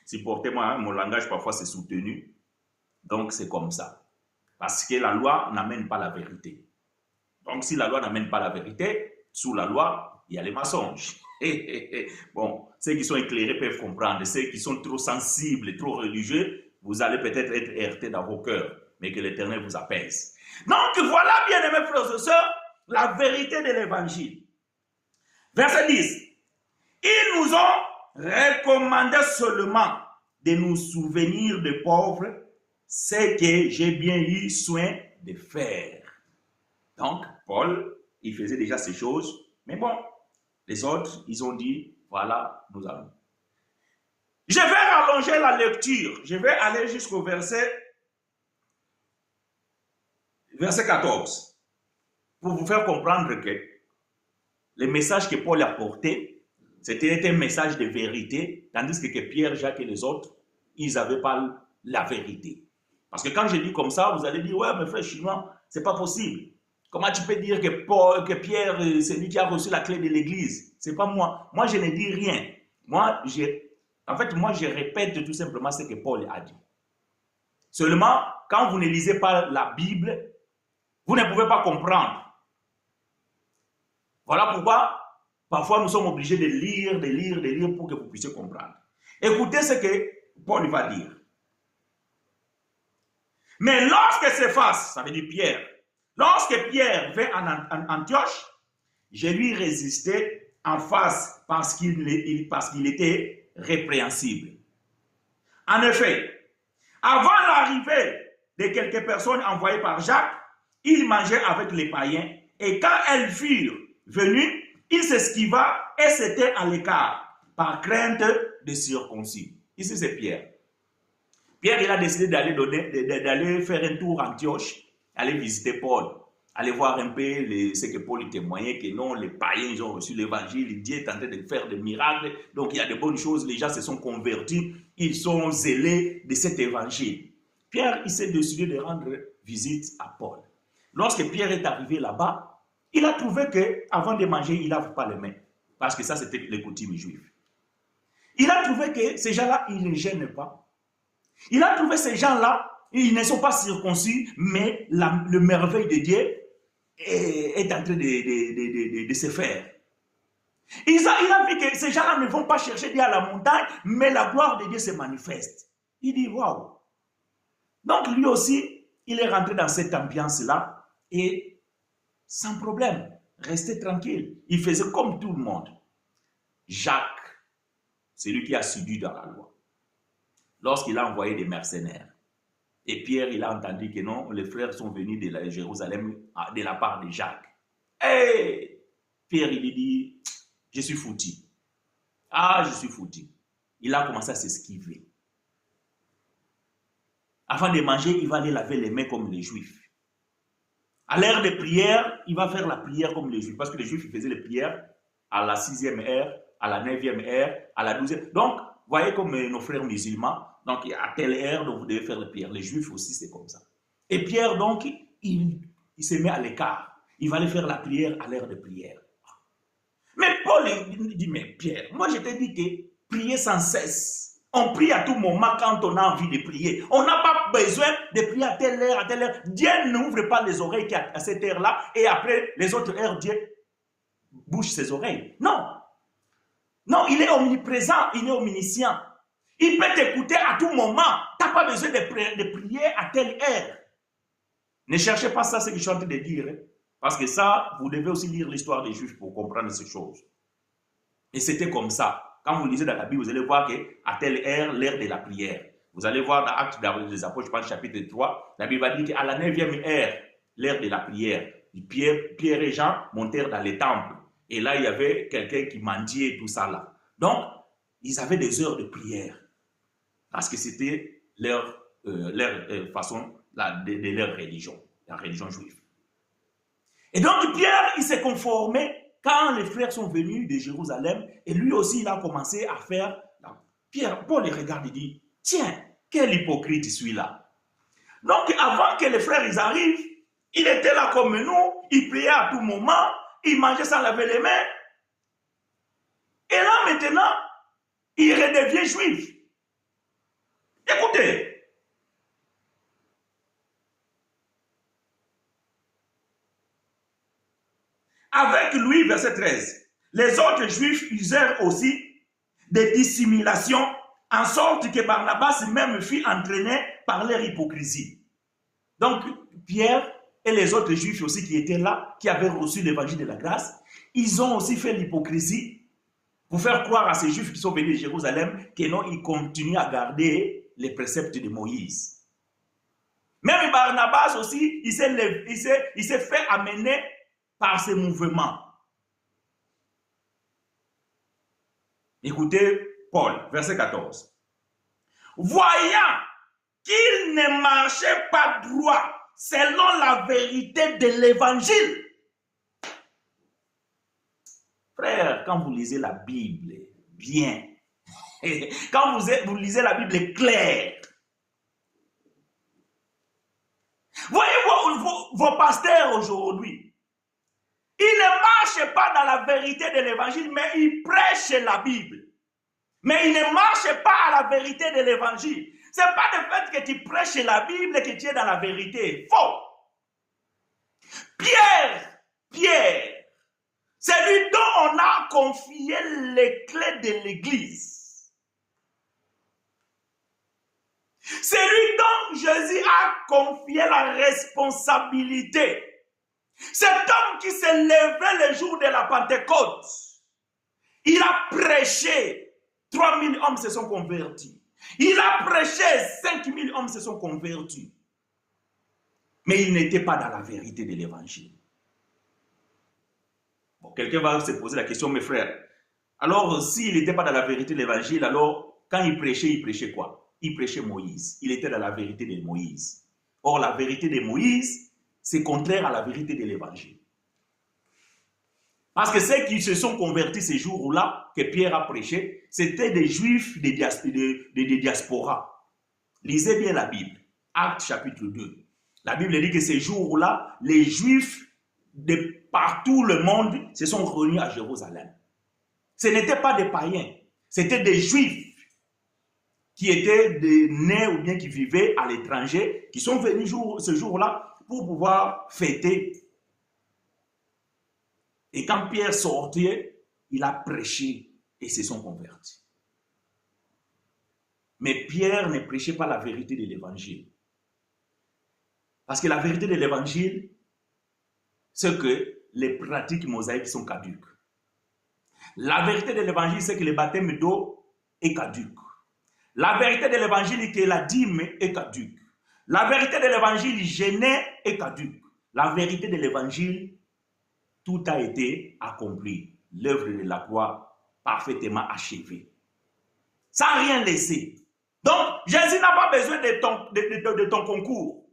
Supportez-moi, hein, mon langage parfois c'est soutenu. Donc c'est comme ça. Parce que la loi n'amène pas la vérité. Donc si la loi n'amène pas la vérité, sous la loi, il y a les mensonges. Bon, ceux qui sont éclairés peuvent comprendre. Ceux qui sont trop sensibles, trop religieux, vous allez peut-être être heurtés dans vos cœurs, mais que l'Éternel vous apaise. Donc voilà, bien-aimés frères et sœurs, la vérité de l'Évangile. Verset 10. Ils nous ont recommandé seulement de nous souvenir des pauvres, ce que j'ai bien eu soin de faire. Donc, Paul, il faisait déjà ces choses, mais bon, les autres, ils ont dit, voilà, nous allons. Je vais rallonger la lecture, je vais aller jusqu'au verset 14, pour vous faire comprendre que le message que Paul a porté, c'était un message de vérité, tandis que Pierre, Jacques et les autres, ils n'avaient pas la vérité. Parce que quand je dis comme ça, vous allez dire, ouais, mes frères chinois, c'est pas possible. Comment tu peux dire que Pierre, c'est lui qui a reçu la clé de l'église? C'est pas moi. Moi, je ne dis rien. Moi, je répète tout simplement ce que Paul a dit. Seulement, quand vous ne lisez pas la Bible, vous ne pouvez pas comprendre. Voilà pourquoi, parfois, nous sommes obligés de lire pour que vous puissiez comprendre. Écoutez ce que Paul va dire. Mais lorsque s'efface, ça veut dire Pierre, lorsque Pierre vint en Antioche, je lui résistais en face parce qu'il était répréhensible. En effet, avant l'arrivée de quelques personnes envoyées par Jacques, il mangeait avec les païens et quand elles furent venues, il s'esquiva et s'était à l'écart par crainte des circoncis. Ici c'est Pierre. Pierre, il a décidé d'aller faire un tour en Antioche, aller visiter Paul, aller voir un peu ce que Paul témoignait, que non, les païens, ils ont reçu l'évangile, Dieu est en train de faire des miracles, donc il y a de bonnes choses, les gens se sont convertis, ils sont zélés de cet évangile. Pierre, il s'est décidé de rendre visite à Paul. Lorsque Pierre est arrivé là-bas, il a trouvé qu'avant de manger, il ne lave pas les mains, parce que ça, c'était les coutumes juives. Il a trouvé que ces gens-là, ils ne gênent pas. Il a trouvé ces gens-là, ils ne sont pas circoncis, mais le merveille de Dieu est en train de se faire. Il a vu que ces gens-là ne vont pas chercher Dieu à la montagne, mais la gloire de Dieu se manifeste. Il dit, waouh. Donc lui aussi, il est rentré dans cette ambiance-là et sans problème, restait tranquille. Il faisait comme tout le monde. Jacques, c'est lui qui a suivi dans la loi. Lorsqu'il a envoyé des mercenaires. Et Pierre, il a entendu que non, les frères sont venus de Jérusalem de la part de Jacques. Et Pierre, il dit, je suis foutu. Ah, je suis foutu. Il a commencé à s'esquiver. Avant de manger, il va aller laver les mains comme les Juifs. À l'heure de prière, il va faire la prière comme les Juifs. Parce que les Juifs, ils faisaient les prières à la 6e heure, à la 9e heure, à la 12e. Donc, voyez comme nos frères musulmans, donc à telle heure, donc vous devez faire les prières. Les Juifs aussi, c'est comme ça. Et Pierre, donc, il se met à l'écart. Il va aller faire la prière à l'heure de prière. Mais Paul il dit, mais Pierre, moi je t'ai dit que prier sans cesse. On prie à tout moment quand on a envie de prier. On n'a pas besoin de prier à telle heure, à telle heure. Dieu n'ouvre pas les oreilles à cette heure-là et après les autres heures, Dieu bouche ses oreilles. Non. Non, il est omniprésent, il est omniscient. Il peut t'écouter à tout moment. Tu n'as pas besoin de prier à telle heure. Ne cherchez pas ça, ce que je suis en train de dire. Parce que ça, vous devez aussi lire l'histoire des Juifs pour comprendre ces choses. Et c'était comme ça. Quand vous lisez dans la Bible, vous allez voir qu'à telle ère, l'ère de la prière. Vous allez voir dans Actes des Apôtres, je pense, chapitre 3, la Bible va dire qu'à la 9e ère, l'ère de la prière, Pierre et Jean montèrent dans les temples. Et là, il y avait quelqu'un qui mendiait tout ça là. Donc, ils avaient des heures de prière. Parce que c'était leur façon de leur religion, la religion juive. Et donc, Pierre, il s'est conformé quand les frères sont venus de Jérusalem. Et lui aussi, il a commencé à faire. Paul les regarde et dit, tiens, quel hypocrite celui-là. Donc, avant que les frères ils arrivent, il était là comme nous, il priait à tout moment, il mangeait sans laver les mains. Et là, maintenant, il redevient juif. Écoutez. Avec lui, verset 13, les autres juifs usèrent aussi des dissimulations, en sorte que Barnabas même fut entraîné par leur hypocrisie. Donc, Pierre et les autres juifs aussi qui étaient là, qui avaient reçu l'évangile de la grâce, ils ont aussi fait l'hypocrisie pour faire croire à ces juifs qui sont venus de Jérusalem que non, ils continuent à garder les préceptes de Moïse. Même Barnabas aussi, il s'est fait amener par ces mouvements. Écoutez Paul, verset 14. Voyant qu'il ne marchait pas droit selon la vérité de l'évangile. Frère, quand vous lisez la Bible bien, quand vous lisez la Bible claire, voyez vos pasteurs aujourd'hui, ils ne marchent pas dans la vérité de l'évangile, mais ils prêchent la Bible. Mais ils ne marchent pas à la vérité de l'évangile. Ce n'est pas le fait que tu prêches la Bible que tu es dans la vérité. Faux. Pierre, c'est lui dont on a confié les clés de l'église. C'est lui dont Jésus a confié la responsabilité. Cet homme qui s'est levé le jour de la Pentecôte, il a prêché, 3000 hommes se sont convertis. Il a prêché, 5000 hommes se sont convertis. Mais il n'était pas dans la vérité de l'évangile. Bon, quelqu'un va se poser la question, mes frères, alors s'il n'était pas dans la vérité de l'évangile, alors quand il prêchait quoi? Il prêchait Moïse. Il était dans la vérité de Moïse. Or, la vérité de Moïse, c'est contraire à la vérité de l'évangile. Parce que ceux qui se sont convertis ces jours-là, que Pierre a prêché, c'était des juifs de diaspora. Lisez bien la Bible. Actes chapitre 2. La Bible dit que ces jours-là, les juifs de partout le monde se sont réunis à Jérusalem. Ce n'étaient pas des païens, c'était des juifs qui étaient nés ou bien qui vivaient à l'étranger, qui sont venus ce jour-là pour pouvoir fêter. Et quand Pierre sortait, il a prêché et se sont convertis. Mais Pierre ne prêchait pas la vérité de l'évangile. Parce que la vérité de l'évangile, c'est que les pratiques mosaïques sont caduques. La vérité de l'évangile, c'est que le baptême d'eau est caduque. La vérité de l'évangile, c'est que la dîme est caduque. La vérité de l'évangile, jeûner est caduque. La vérité de l'évangile, tout a été accompli. L'œuvre de la croix parfaitement achevée. Sans rien laisser. Donc, Jésus n'a pas besoin de ton concours.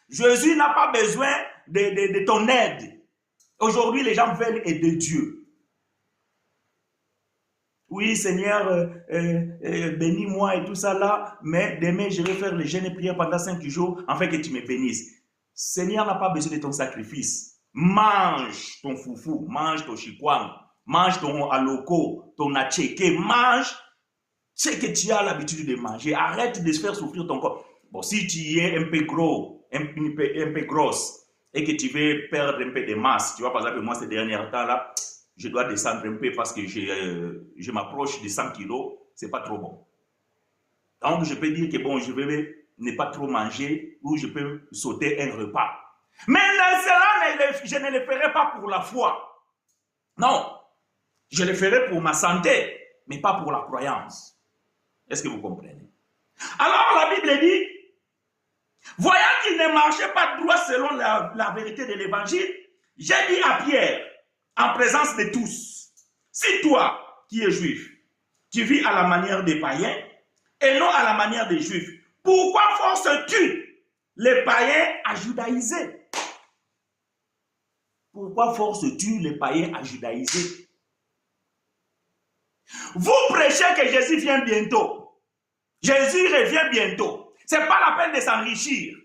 Jésus n'a pas besoin de ton aide. Aujourd'hui, les gens veulent aider Dieu. Oui, Seigneur, bénis-moi et tout ça là, mais demain, je vais faire le jeûne et prière pendant 5 jours afin que tu me bénisses. Seigneur n'a pas besoin de ton sacrifice. Mange ton foufou, mange ton chikwang, mange ton aloko, ton acheke, mange ce que tu as l'habitude de manger. Arrête de se faire souffrir ton corps. Bon, si tu es un peu gros, un peu grosse, et que tu veux perdre un peu de masse, tu vois, par exemple, moi, ces derniers temps-là, je dois descendre un peu parce que je m'approche de 100 kilos, c'est pas trop bon. Donc, je peux dire que bon, je vais ne pas trop manger ou je peux sauter un repas. Mais cela, je ne le ferai pas pour la foi. Non, je le ferai pour ma santé, mais pas pour la croyance. Est-ce que vous comprenez? Alors la Bible dit, voyant qu'il ne marchait pas droit selon la vérité de l'évangile, j'ai dit à Pierre, en présence de tous, si toi qui es juif, tu vis à la manière des païens et non à la manière des juifs, pourquoi forces-tu les païens à judaïser? Pourquoi forces-tu les païens à judaïser? Vous prêchez que Jésus vient bientôt. Jésus revient bientôt. Ce n'est pas la peine de s'enrichir.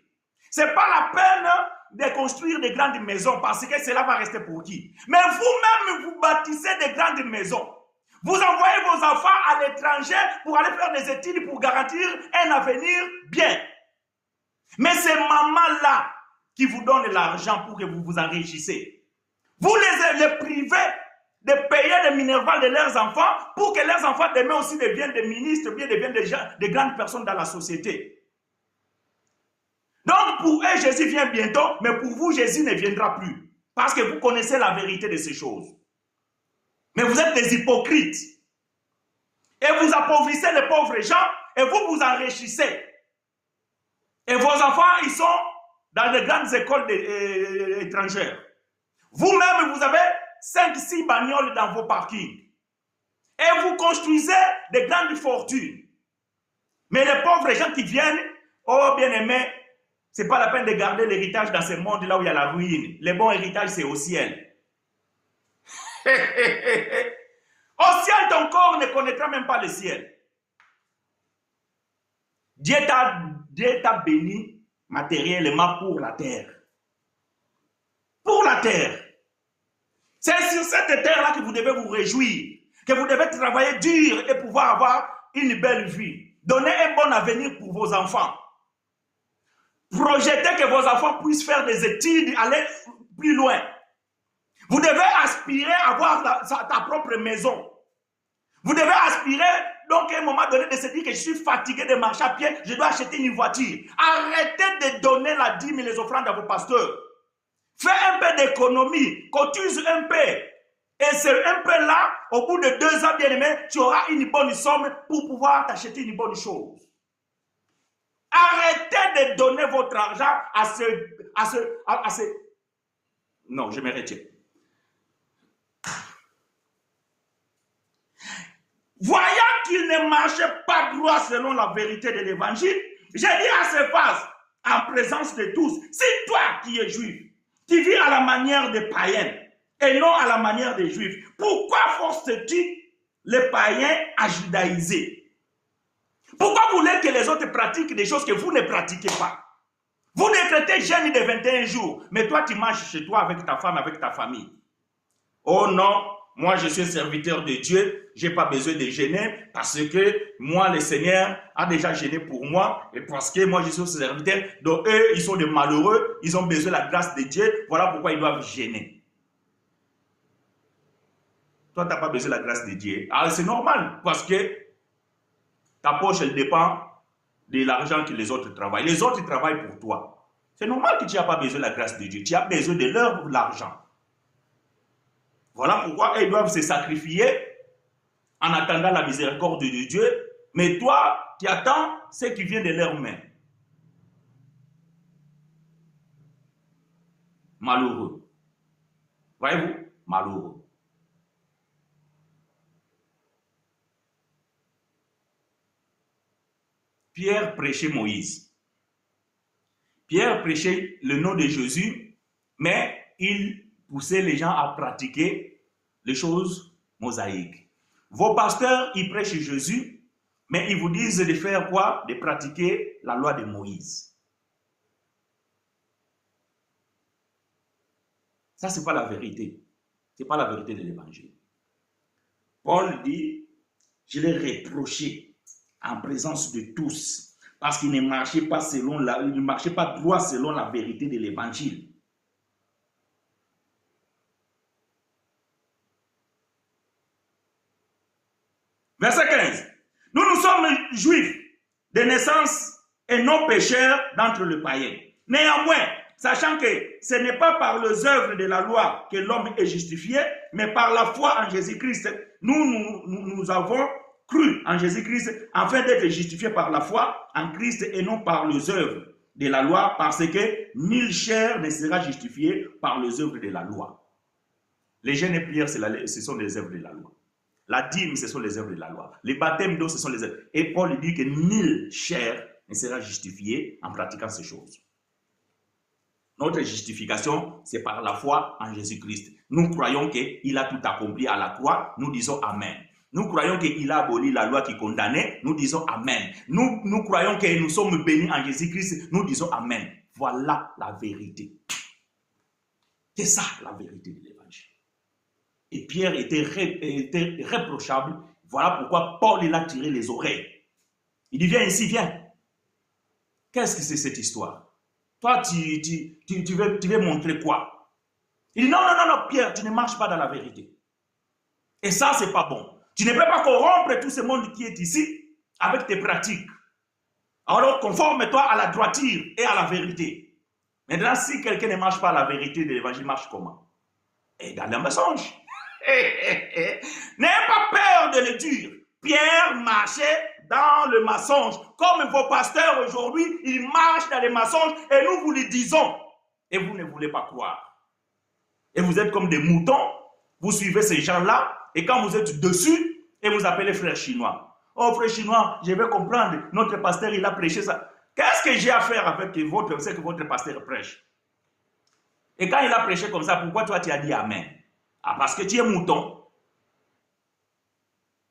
Ce n'est pas la peine de construire de grandes maisons parce que cela va rester pour qui? Mais vous-même, vous bâtissez de grandes maisons. Vous envoyez vos enfants à l'étranger pour aller faire des études pour garantir un avenir bien. Mais ces mamans-là qui vous donnent l'argent pour que vous vous enrichissez, vous les privez de payer les minervales de leurs enfants pour que leurs enfants demain aussi deviennent des ministres, bien deviennent des grandes personnes dans la société. Donc pour eux, Jésus vient bientôt, mais pour vous, Jésus ne viendra plus. Parce que vous connaissez la vérité de ces choses. Mais vous êtes des hypocrites. Et vous appauvrissez les pauvres gens et vous vous enrichissez. Et vos enfants, ils sont dans les grandes écoles étrangères. Vous-même, vous avez 5-6 bagnoles dans vos parkings. Et vous construisez de grandes fortunes. Mais les pauvres gens qui viennent, oh bien-aimés, ce n'est pas la peine de garder l'héritage dans ce monde-là où il y a la ruine. Le bon héritage, c'est au ciel. Au ciel, ton corps ne connaîtra même pas le ciel. Dieu t'a béni matériellement pour la terre. Pour la terre. C'est sur cette terre-là que vous devez vous réjouir, que vous devez travailler dur et pouvoir avoir une belle vie. Donner un bon avenir pour vos enfants. Projetez que vos enfants puissent faire des études, aller plus loin. Vous devez aspirer à avoir ta propre maison. Vous devez aspirer, donc à un moment donné, de se dire que je suis fatigué de marcher à pied, je dois acheter une voiture. Arrêtez de donner la dîme et les offrandes à vos pasteurs. Fais un peu d'économie, cotise un peu. Et c'est un peu là, au bout de 2 ans, bien aimé, tu auras une bonne somme pour pouvoir t'acheter une bonne chose. Arrêtez de donner votre argent à ce... Non, je me retiens. Voyant qu'il ne marchait pas droit selon la vérité de l'évangile, j'ai dit à ses faces, en présence de tous, si toi qui es juif, qui vis à la manière des païens et non à la manière des juifs, pourquoi forces-tu les païens à judaïser? Pourquoi voulez que les autres pratiquent des choses que vous ne pratiquez pas? Vous décrétez jeûne de 21 jours, mais toi tu manges chez toi avec ta femme, avec ta famille. Oh non, moi je suis serviteur de Dieu, je n'ai pas besoin de jeûner parce que moi le Seigneur a déjà jeûné pour moi et parce que moi je suis serviteur, donc eux ils sont des malheureux, ils ont besoin de la grâce de Dieu, voilà pourquoi ils doivent jeûner. Toi tu n'as pas besoin de la grâce de Dieu. Alors c'est normal parce que ta poche elle dépend de l'argent que les autres travaillent. Les autres ils travaillent pour toi. C'est normal que tu n'as pas besoin de la grâce de Dieu, tu as besoin de l'argent. Voilà pourquoi ils doivent se sacrifier en attendant la miséricorde de Dieu. Mais toi, tu attends ce qui vient de leurs mains. Malheureux. Voyez-vous? Malheureux. Pierre prêchait Moïse. Pierre prêchait le nom de Jésus, mais il poussait les gens à pratiquer les choses mosaïques. Vos pasteurs, ils prêchent Jésus, mais ils vous disent de faire quoi? De pratiquer la loi de Moïse. Ça, ce n'est pas la vérité. Ce n'est pas la vérité de l'évangile. Paul dit, je l'ai reproché en présence de tous, parce qu'il ne marchait pas droit selon la vérité de l'évangile. Verset 15. Nous sommes juifs de naissance et non pécheurs d'entre les païens. Néanmoins, sachant que ce n'est pas par les œuvres de la loi que l'homme est justifié, mais par la foi en Jésus-Christ. Nous avons cru en Jésus-Christ afin d'être justifiés par la foi en Christ et non par les œuvres de la loi, parce que nulle chair ne sera justifiée par les œuvres de la loi. Les jeûnes et prières, ce sont les œuvres de la loi. La dîme, ce sont les œuvres de la loi. Les baptêmes d'eau, ce sont les œuvres. Et Paul dit que nulle chair ne sera justifiée en pratiquant ces choses. Notre justification, c'est par la foi en Jésus-Christ. Nous croyons qu'il a tout accompli à la croix, nous disons Amen. Nous croyons qu'il a aboli la loi qui condamnait, nous disons Amen. Nous croyons que nous sommes bénis en Jésus-Christ, nous disons Amen. Voilà la vérité. C'est ça la vérité de l'évangile. Et Pierre était réprochable. Voilà pourquoi Paul il a tiré les oreilles. Il dit, viens ici, viens. Qu'est-ce que c'est cette histoire? Toi, tu veux montrer quoi? Il dit, non, Pierre, tu ne marches pas dans la vérité. Et ça, c'est pas bon. Tu ne peux pas corrompre tout ce monde qui est ici avec tes pratiques. Alors, conforme-toi à la droiture et à la vérité. Maintenant, si quelqu'un ne marche pas à la vérité de l'évangile, marche comment? Et dans le mensonge. N'ayez pas peur de le dire. Pierre marchait dans le mensonge. Comme vos pasteurs aujourd'hui, ils marchent dans les mensonges et nous vous le disons. Et vous ne voulez pas croire. Et vous êtes comme des moutons. Vous suivez ces gens-là. Et quand vous êtes dessus, et vous appelez frère chinois. Oh frère chinois, je vais comprendre. Notre pasteur, il a prêché ça. Qu'est-ce que j'ai à faire avec ce que votre pasteur prêche? Et quand il a prêché comme ça, pourquoi toi tu as dit Amen? Ah, parce que tu es mouton.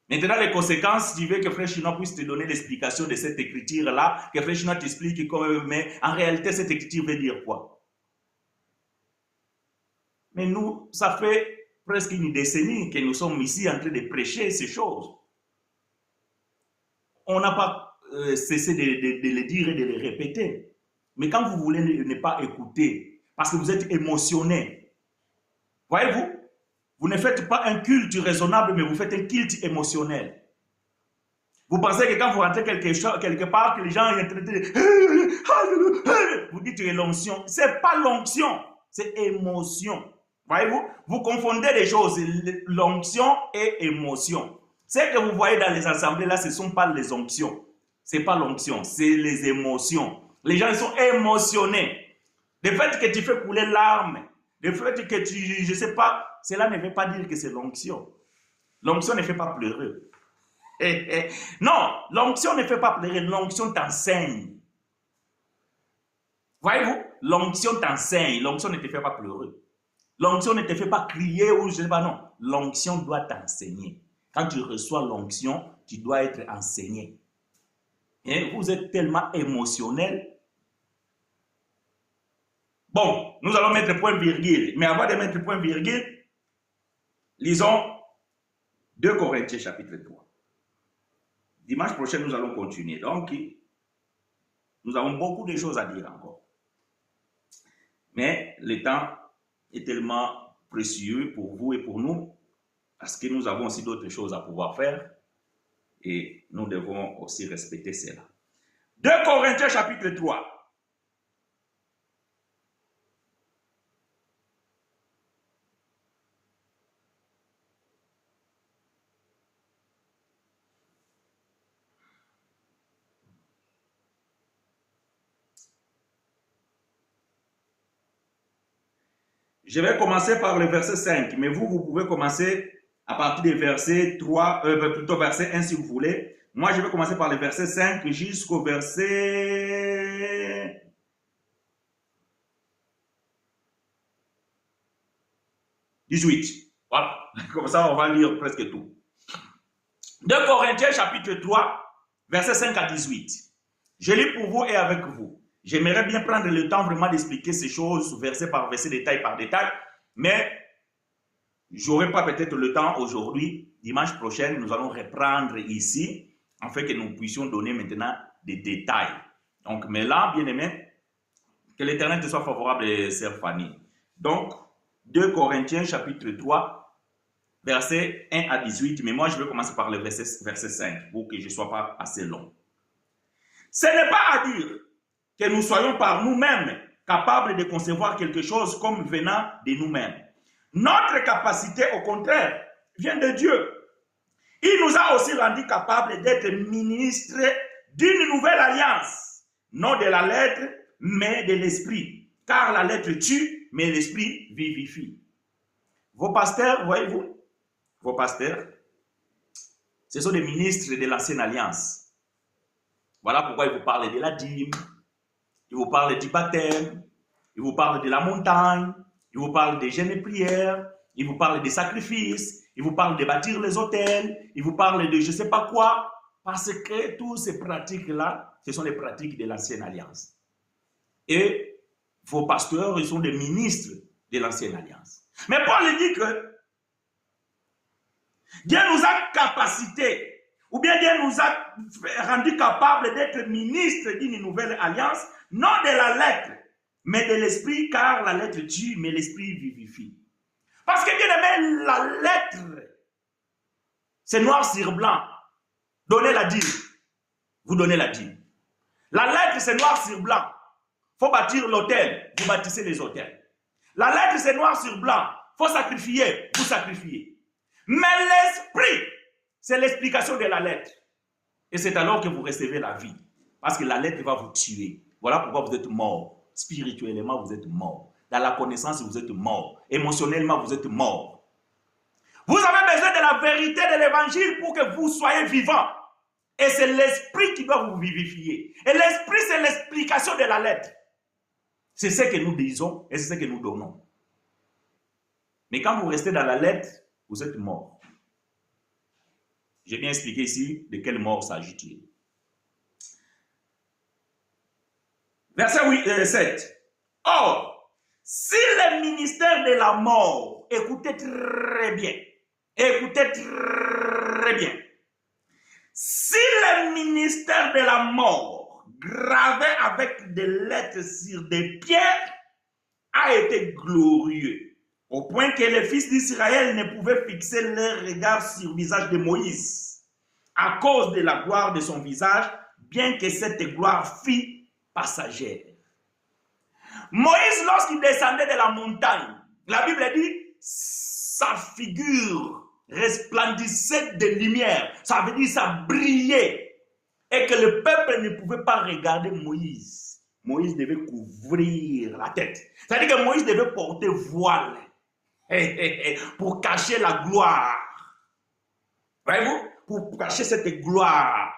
Maintenant, les conséquences, tu veux que frère chinois puisse te donner l'explication de cette écriture-là, que frère chinois t'explique comment, mais en réalité, cette écriture veut dire quoi? Mais nous, ça fait presque une décennie que nous sommes ici en train de prêcher ces choses. On n'a pas cessé de les dire et de les répéter. Mais quand vous voulez ne pas écouter, parce que vous êtes émotionné, voyez-vous, vous ne faites pas un culte raisonnable, mais vous faites un culte émotionnel. Vous pensez que quand vous rentrez quelque part, que les gens sont en train de... Vous dites que l'onction. Ce n'est pas l'onction, c'est émotion. Voyez-vous, vous confondez les choses, l'onction et émotion. Ce que vous voyez dans les assemblées là, ce ne sont pas les onctions. Ce n'est pas l'onction, c'est les émotions. Les gens sont émotionnés. Le fait que tu fais couler larmes, le fait que tu, je ne sais pas, cela ne veut pas dire que c'est l'onction. L'onction ne fait pas pleurer. Non, l'onction ne fait pas pleurer, l'onction t'enseigne. Voyez-vous, l'onction t'enseigne, l'onction ne te fait pas pleurer. L'onction ne te fait pas crier ou je ne sais pas, non. L'onction doit t'enseigner. Quand tu reçois l'onction, tu dois être enseigné. Et vous êtes tellement émotionnel. Bon, nous allons mettre point virgule. Mais avant de mettre point virgule, lisons 2 Corinthiens chapitre 3. Dimanche prochain, nous allons continuer. Donc, nous avons beaucoup de choses à dire encore. Mais le temps est tellement précieux pour vous et pour nous, parce que nous avons aussi d'autres choses à pouvoir faire, et nous devons aussi respecter cela. 2 Corinthiens chapitre 3. Je vais commencer par le verset 5, mais vous pouvez commencer à partir du verset 3, plutôt verset 1 si vous voulez. Moi, je vais commencer par le verset 5 jusqu'au verset 18. Voilà, comme ça on va lire presque tout. 2 Corinthiens chapitre 3, verset 5 à 18. Je lis pour vous et avec vous. J'aimerais bien prendre le temps vraiment d'expliquer ces choses verset par verset, détail par détail, mais je n'aurai pas peut-être le temps aujourd'hui. Dimanche prochain, nous allons reprendre ici, afin que nous puissions donner maintenant des détails. Donc, mais là, bien aimé, que l'Éternel te soit favorable, sœur Fanny. Donc, 2 Corinthiens chapitre 3, verset 1 à 18, mais moi je vais commencer par le verset 5, pour que je ne sois pas assez long. Ce n'est pas à dire que nous soyons par nous-mêmes capables de concevoir quelque chose comme venant de nous-mêmes. Notre capacité, au contraire, vient de Dieu. Il nous a aussi rendu capables d'être ministres d'une nouvelle alliance, non de la lettre, mais de l'esprit. Car la lettre tue, mais l'esprit vivifie. Vos pasteurs, voyez-vous, vos pasteurs, ce sont des ministres de l'ancienne alliance. Voilà pourquoi ils vous parlent de la dîme, ils vous parlent du baptême, ils vous parlent de la montagne, ils vous parlent des jeûnes et prières, ils vous parlent des sacrifices, ils vous parlent de bâtir les autels, ils vous parlent de je ne sais pas quoi, parce que toutes ces pratiques-là, ce sont les pratiques de l'ancienne alliance. Et vos pasteurs, ils sont des ministres de l'ancienne alliance. Mais Paul dit que Dieu nous a capacité, ou bien Dieu nous a rendu capables d'être ministres d'une nouvelle alliance, non de la lettre, mais de l'esprit, car la lettre tue, mais l'esprit vivifie. Parce que bien aimé, la lettre, c'est noir sur blanc. Donnez la dîme. Vous donnez la dîme. La lettre, c'est noir sur blanc. Il faut bâtir l'autel. Vous bâtissez les autels. La lettre, c'est noir sur blanc. Il faut sacrifier. Vous sacrifiez. Mais l'esprit, c'est l'explication de la lettre. Et c'est alors que vous recevez la vie. Parce que la lettre va vous tuer. Voilà pourquoi vous êtes mort. Spirituellement, vous êtes mort. Dans la connaissance, vous êtes mort. Émotionnellement, vous êtes mort. Vous avez besoin de la vérité de l'évangile pour que vous soyez vivant. Et c'est l'esprit qui doit vous vivifier. Et l'esprit, c'est l'explication de la lettre. C'est ce que nous disons et c'est ce que nous donnons. Mais quand vous restez dans la lettre, vous êtes mort. J'ai bien expliqué ici de quelle mort s'agit-il. Verset 7. Or, si le ministère de la mort, écoutez très bien, si le ministère de la mort, gravé avec des lettres sur des pierres, a été glorieux, au point que les fils d'Israël ne pouvaient fixer leur regard sur le visage de Moïse, à cause de la gloire de son visage, bien que cette gloire fût passagère. Moïse, lorsqu'il descendait de la montagne, la Bible dit, sa figure resplendissait de lumière. Ça veut dire ça brillait. Et que le peuple ne pouvait pas regarder Moïse. Moïse devait couvrir la tête. C'est-à-dire que Moïse devait porter voile pour cacher la gloire. Voyez-vous? Pour cacher cette gloire.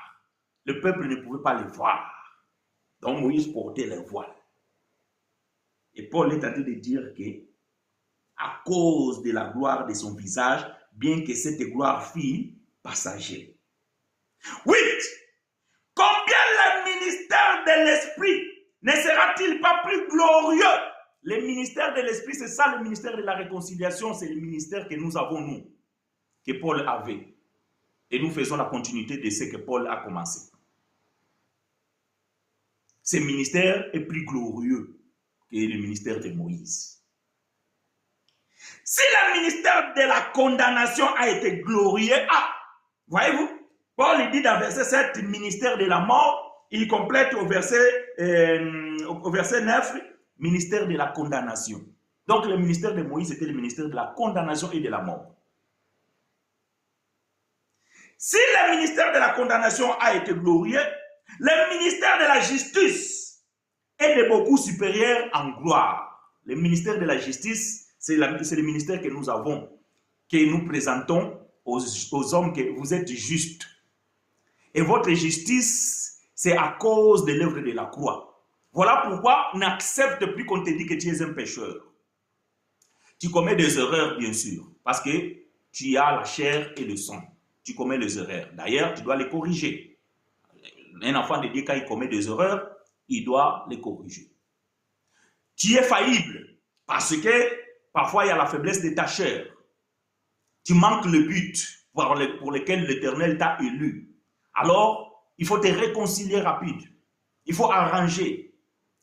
Le peuple ne pouvait pas le voir. Donc Moïse portait le voile. Et Paul est en train de dire que, à cause de la gloire de son visage, bien que cette gloire fût passagère. 8. Combien le ministère de l'Esprit ne sera-t-il pas plus glorieux? Le ministère de l'Esprit, c'est ça le ministère de la réconciliation, c'est le ministère que nous avons, nous, que Paul avait. Et nous faisons la continuité de ce que Paul a commencé. Ce ministère est plus glorieux que le ministère de Moïse. Si le ministère de la condamnation a été glorieux, voyez-vous, Paul dit dans verset 7, ministère de la mort, il complète au verset 9, ministère de la condamnation. Donc le ministère de Moïse était le ministère de la condamnation et de la mort. Si le ministère de la condamnation a été glorieux, le ministère de la justice est de beaucoup supérieur en gloire. Le ministère de la justice, c'est le ministère que nous avons, que nous présentons aux hommes que vous êtes justes. Et votre justice, c'est à cause de l'œuvre de la croix. Voilà pourquoi on n'accepte plus qu'on te dise que tu es un pécheur. Tu commets des erreurs, bien sûr, parce que tu as la chair et le sang. Tu commets des erreurs. D'ailleurs, tu dois les corriger. Un enfant de Dieu, quand il commet des erreurs, il doit les corriger. Tu es faillible, parce que parfois, il y a la faiblesse de ta chair. Tu manques le but pour lequel l'Éternel t'a élu. Alors, il faut te réconcilier rapide. Il faut arranger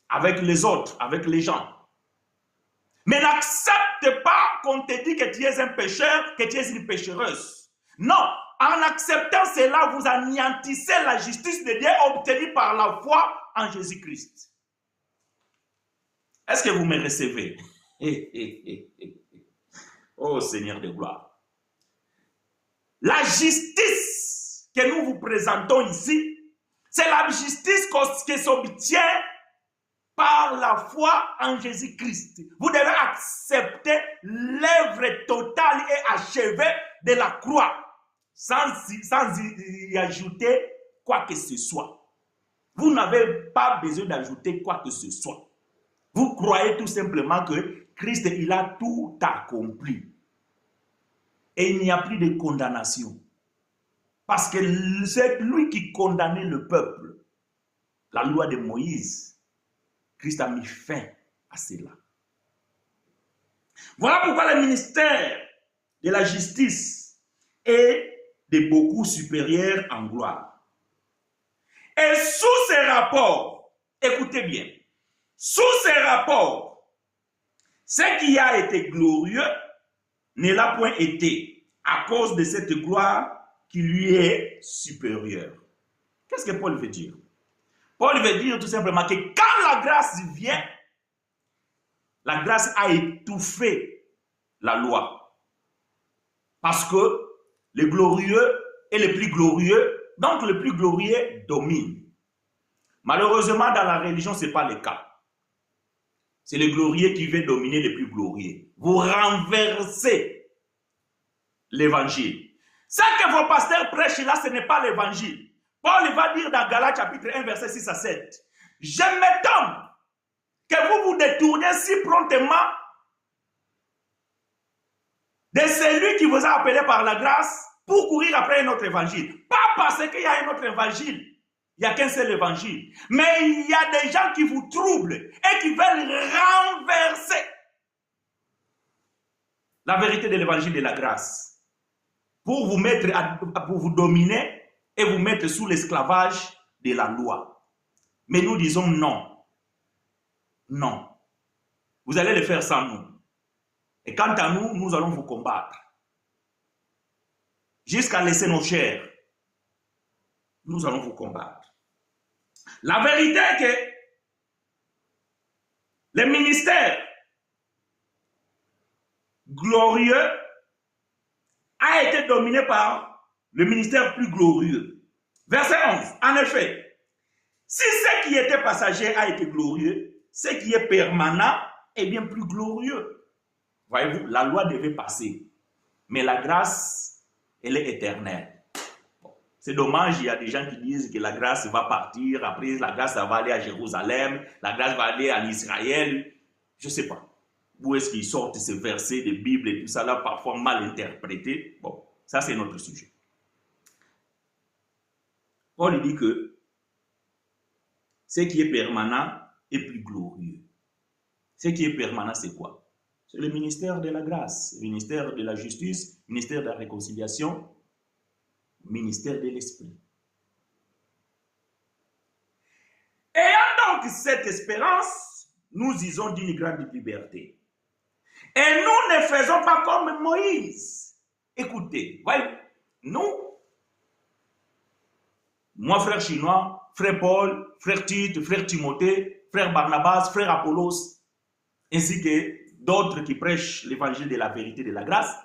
avec les autres, avec les gens. Mais n'accepte pas qu'on te dise que tu es un pécheur, que tu es une péchereuse. Non, en acceptant cela, vous anéantissez la justice de Dieu obtenue par la foi en Jésus-Christ. Est-ce que vous me recevez? Oh Seigneur de gloire. La justice que nous vous présentons ici, c'est la justice qui s'obtient par la foi en Jésus-Christ. Vous devez accepter l'œuvre totale et achevée de la croix, sans y ajouter quoi que ce soit. Vous n'avez pas besoin d'ajouter quoi que ce soit. Vous croyez tout simplement que Christ, il a tout accompli. Et il n'y a plus de condamnation. Parce que c'est lui qui condamnait le peuple. La loi de Moïse, Christ a mis fin à cela. Voilà pourquoi le ministère de la justice est de beaucoup supérieur en gloire. Et sous ces rapports, écoutez bien, sous ces rapports, ce qui a été glorieux ne l'a point été à cause de cette gloire qui lui est supérieure. Qu'est-ce que Paul veut dire? Paul veut dire tout simplement que quand la grâce vient, la grâce a étouffé la loi. Parce que le glorieux est le plus glorieux, donc le plus glorieux domine. Malheureusement, dans la religion, ce n'est pas le cas. C'est le glorieux qui veut dominer le plus glorieux. Vous renversez l'évangile. Ce que vos pasteurs prêchent là, ce n'est pas l'évangile. Paul va dire dans Galates chapitre 1, verset 6 à 7. Je m'étonne que vous vous détourniez si promptement de celui qui vous a appelé par la grâce pour courir après un autre évangile. Pas parce qu'il y a un autre évangile. Il n'y a qu'un seul évangile. Mais il y a des gens qui vous troublent et qui veulent renverser la vérité de l'évangile de la grâce pour vous mettre, pour vous dominer et vous mettre sous l'esclavage de la loi. Mais nous disons non. Non. Vous allez le faire sans nous. Et quant à nous, nous allons vous combattre. Jusqu'à laisser nos chairs. Nous allons vous combattre. La vérité est que le ministère glorieux a été dominé par le ministère plus glorieux. Verset 11. En effet, si ce qui était passager a été glorieux, ce qui est permanent est bien plus glorieux. Voyez-vous, la loi devait passer, mais la grâce, elle est éternelle. C'est dommage, il y a des gens qui disent que la grâce va partir, après la grâce va aller à Jérusalem, la grâce va aller en Israël. Je ne sais pas. Où est-ce qu'ils sortent ces versets de Bible et tout ça là, parfois mal interprétés. Bon, ça c'est notre sujet. Paul dit que ce qui est permanent est plus glorieux. Ce qui est permanent, c'est quoi? C'est le ministère de la grâce, le ministère de la justice, le ministère de la réconciliation, ministère de l'esprit. Ayant donc cette espérance, nous disons d'une grande liberté. Et nous ne faisons pas comme Moïse. Écoutez, voyez, nous, moi frère chinois, frère Paul, frère Tite, frère Timothée, frère Barnabas, frère Apollos, ainsi que d'autres qui prêchent l'évangile de la vérité de la grâce,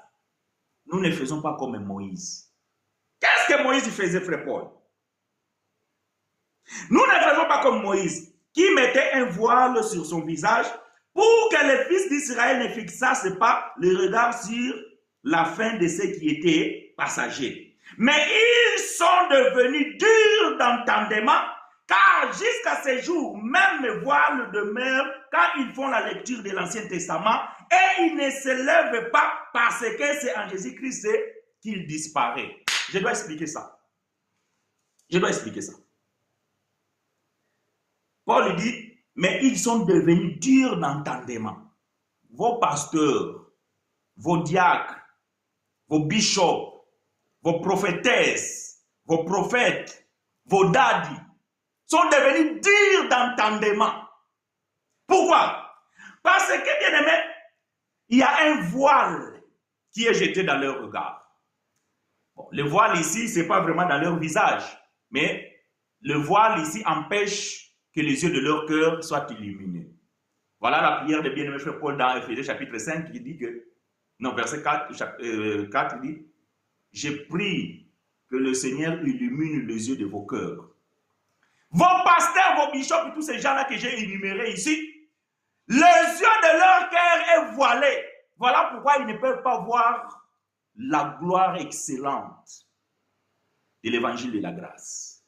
nous ne faisons pas comme Moïse. Qu'est-ce que Moïse faisait, frère Paul? Nous ne faisons pas comme Moïse, qui mettait un voile sur son visage pour que les fils d'Israël ne fixassent pas le regard sur la fin de ce qui était passager. Mais ils sont devenus durs d'entendement, car jusqu'à ce jour, même le voile demeure quand ils font la lecture de l'Ancien Testament et ils ne se lèvent pas parce que c'est en Jésus-Christ qu'il disparaît. Je dois expliquer ça. Je dois expliquer ça. Paul dit, mais ils sont devenus durs d'entendement. Vos pasteurs, vos diacres, vos bishops, vos prophétesses, vos prophètes, vos dadis sont devenus durs d'entendement. Pourquoi? Parce que, bien aimé, il y a un voile qui est jeté dans leur regard. Bon, le voile ici, ce n'est pas vraiment dans leur visage, mais le voile ici empêche que les yeux de leur cœur soient illuminés. Voilà la prière de bien-aimé frère Paul dans Éphésiens chapitre 5 qui dit que, non, verset 4, 4 il dit, j'ai prie que le Seigneur illumine les yeux de vos cœurs. Vos pasteurs, vos bishops et tous ces gens-là que j'ai énumérés ici, les yeux de leur cœur est voilé. Voilà pourquoi ils ne peuvent pas voir la gloire excellente de l'évangile de la grâce.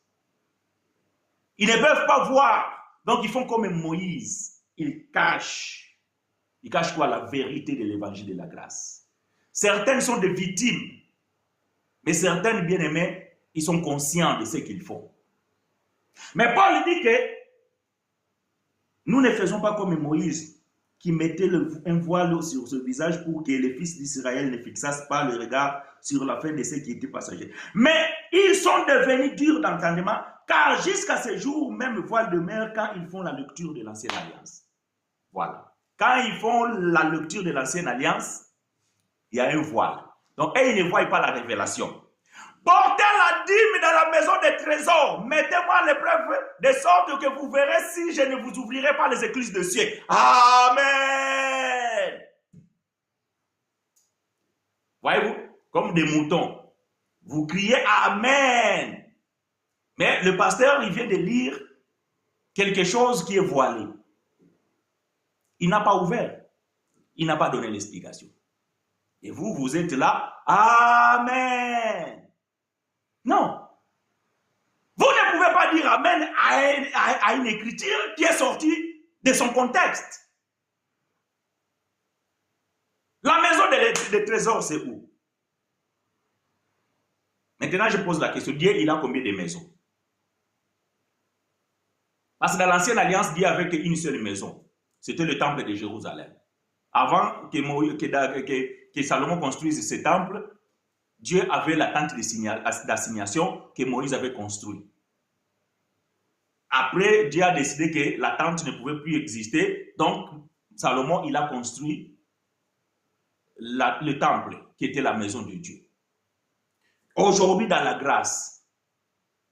Ils ne peuvent pas voir. Donc ils font comme Moïse. Ils cachent. Ils cachent quoi? La vérité de l'évangile de la grâce. Certaines sont des victimes. Mais certaines, bien aimés, ils sont conscients de ce qu'ils font. Mais Paul dit que nous ne faisons pas comme Moïse, qui mettait un voile sur ce visage pour que les fils d'Israël ne fixassent pas le regard sur la fin de ceux qui étaient passagers. Mais ils sont devenus durs d'entendement, car jusqu'à ce jour, même voile de mer quand ils font la lecture de l'Ancienne Alliance. Voilà. Quand ils font la lecture de l'Ancienne Alliance, il y a un voile. Donc, ils ne voient pas la révélation. Portez la dîme dans la maison des trésors. Mettez-moi l'épreuve de sorte que vous verrez si je ne vous ouvrirai pas les écluses de cieux. Amen. Voyez-vous, comme des moutons, vous criez Amen. Mais le pasteur, il vient de lire quelque chose qui est voilé. Il n'a pas ouvert. Il n'a pas donné l'explication. Et vous, vous êtes là. Amen. Non. Vous ne pouvez pas dire Amen à une écriture qui est sortie de son contexte. La maison des trésors, c'est où? Maintenant, je pose la question. Dieu, il a combien de maisons? Parce que dans l'Ancienne Alliance, Dieu avait qu'une seule maison. C'était le temple de Jérusalem. Avant que Salomon construise ce temple, Dieu avait la tente d'assignation que Moïse avait construite. Après, Dieu a décidé que la tente ne pouvait plus exister. Donc, Salomon, il a construit le temple, qui était la maison de Dieu. Aujourd'hui, dans la grâce,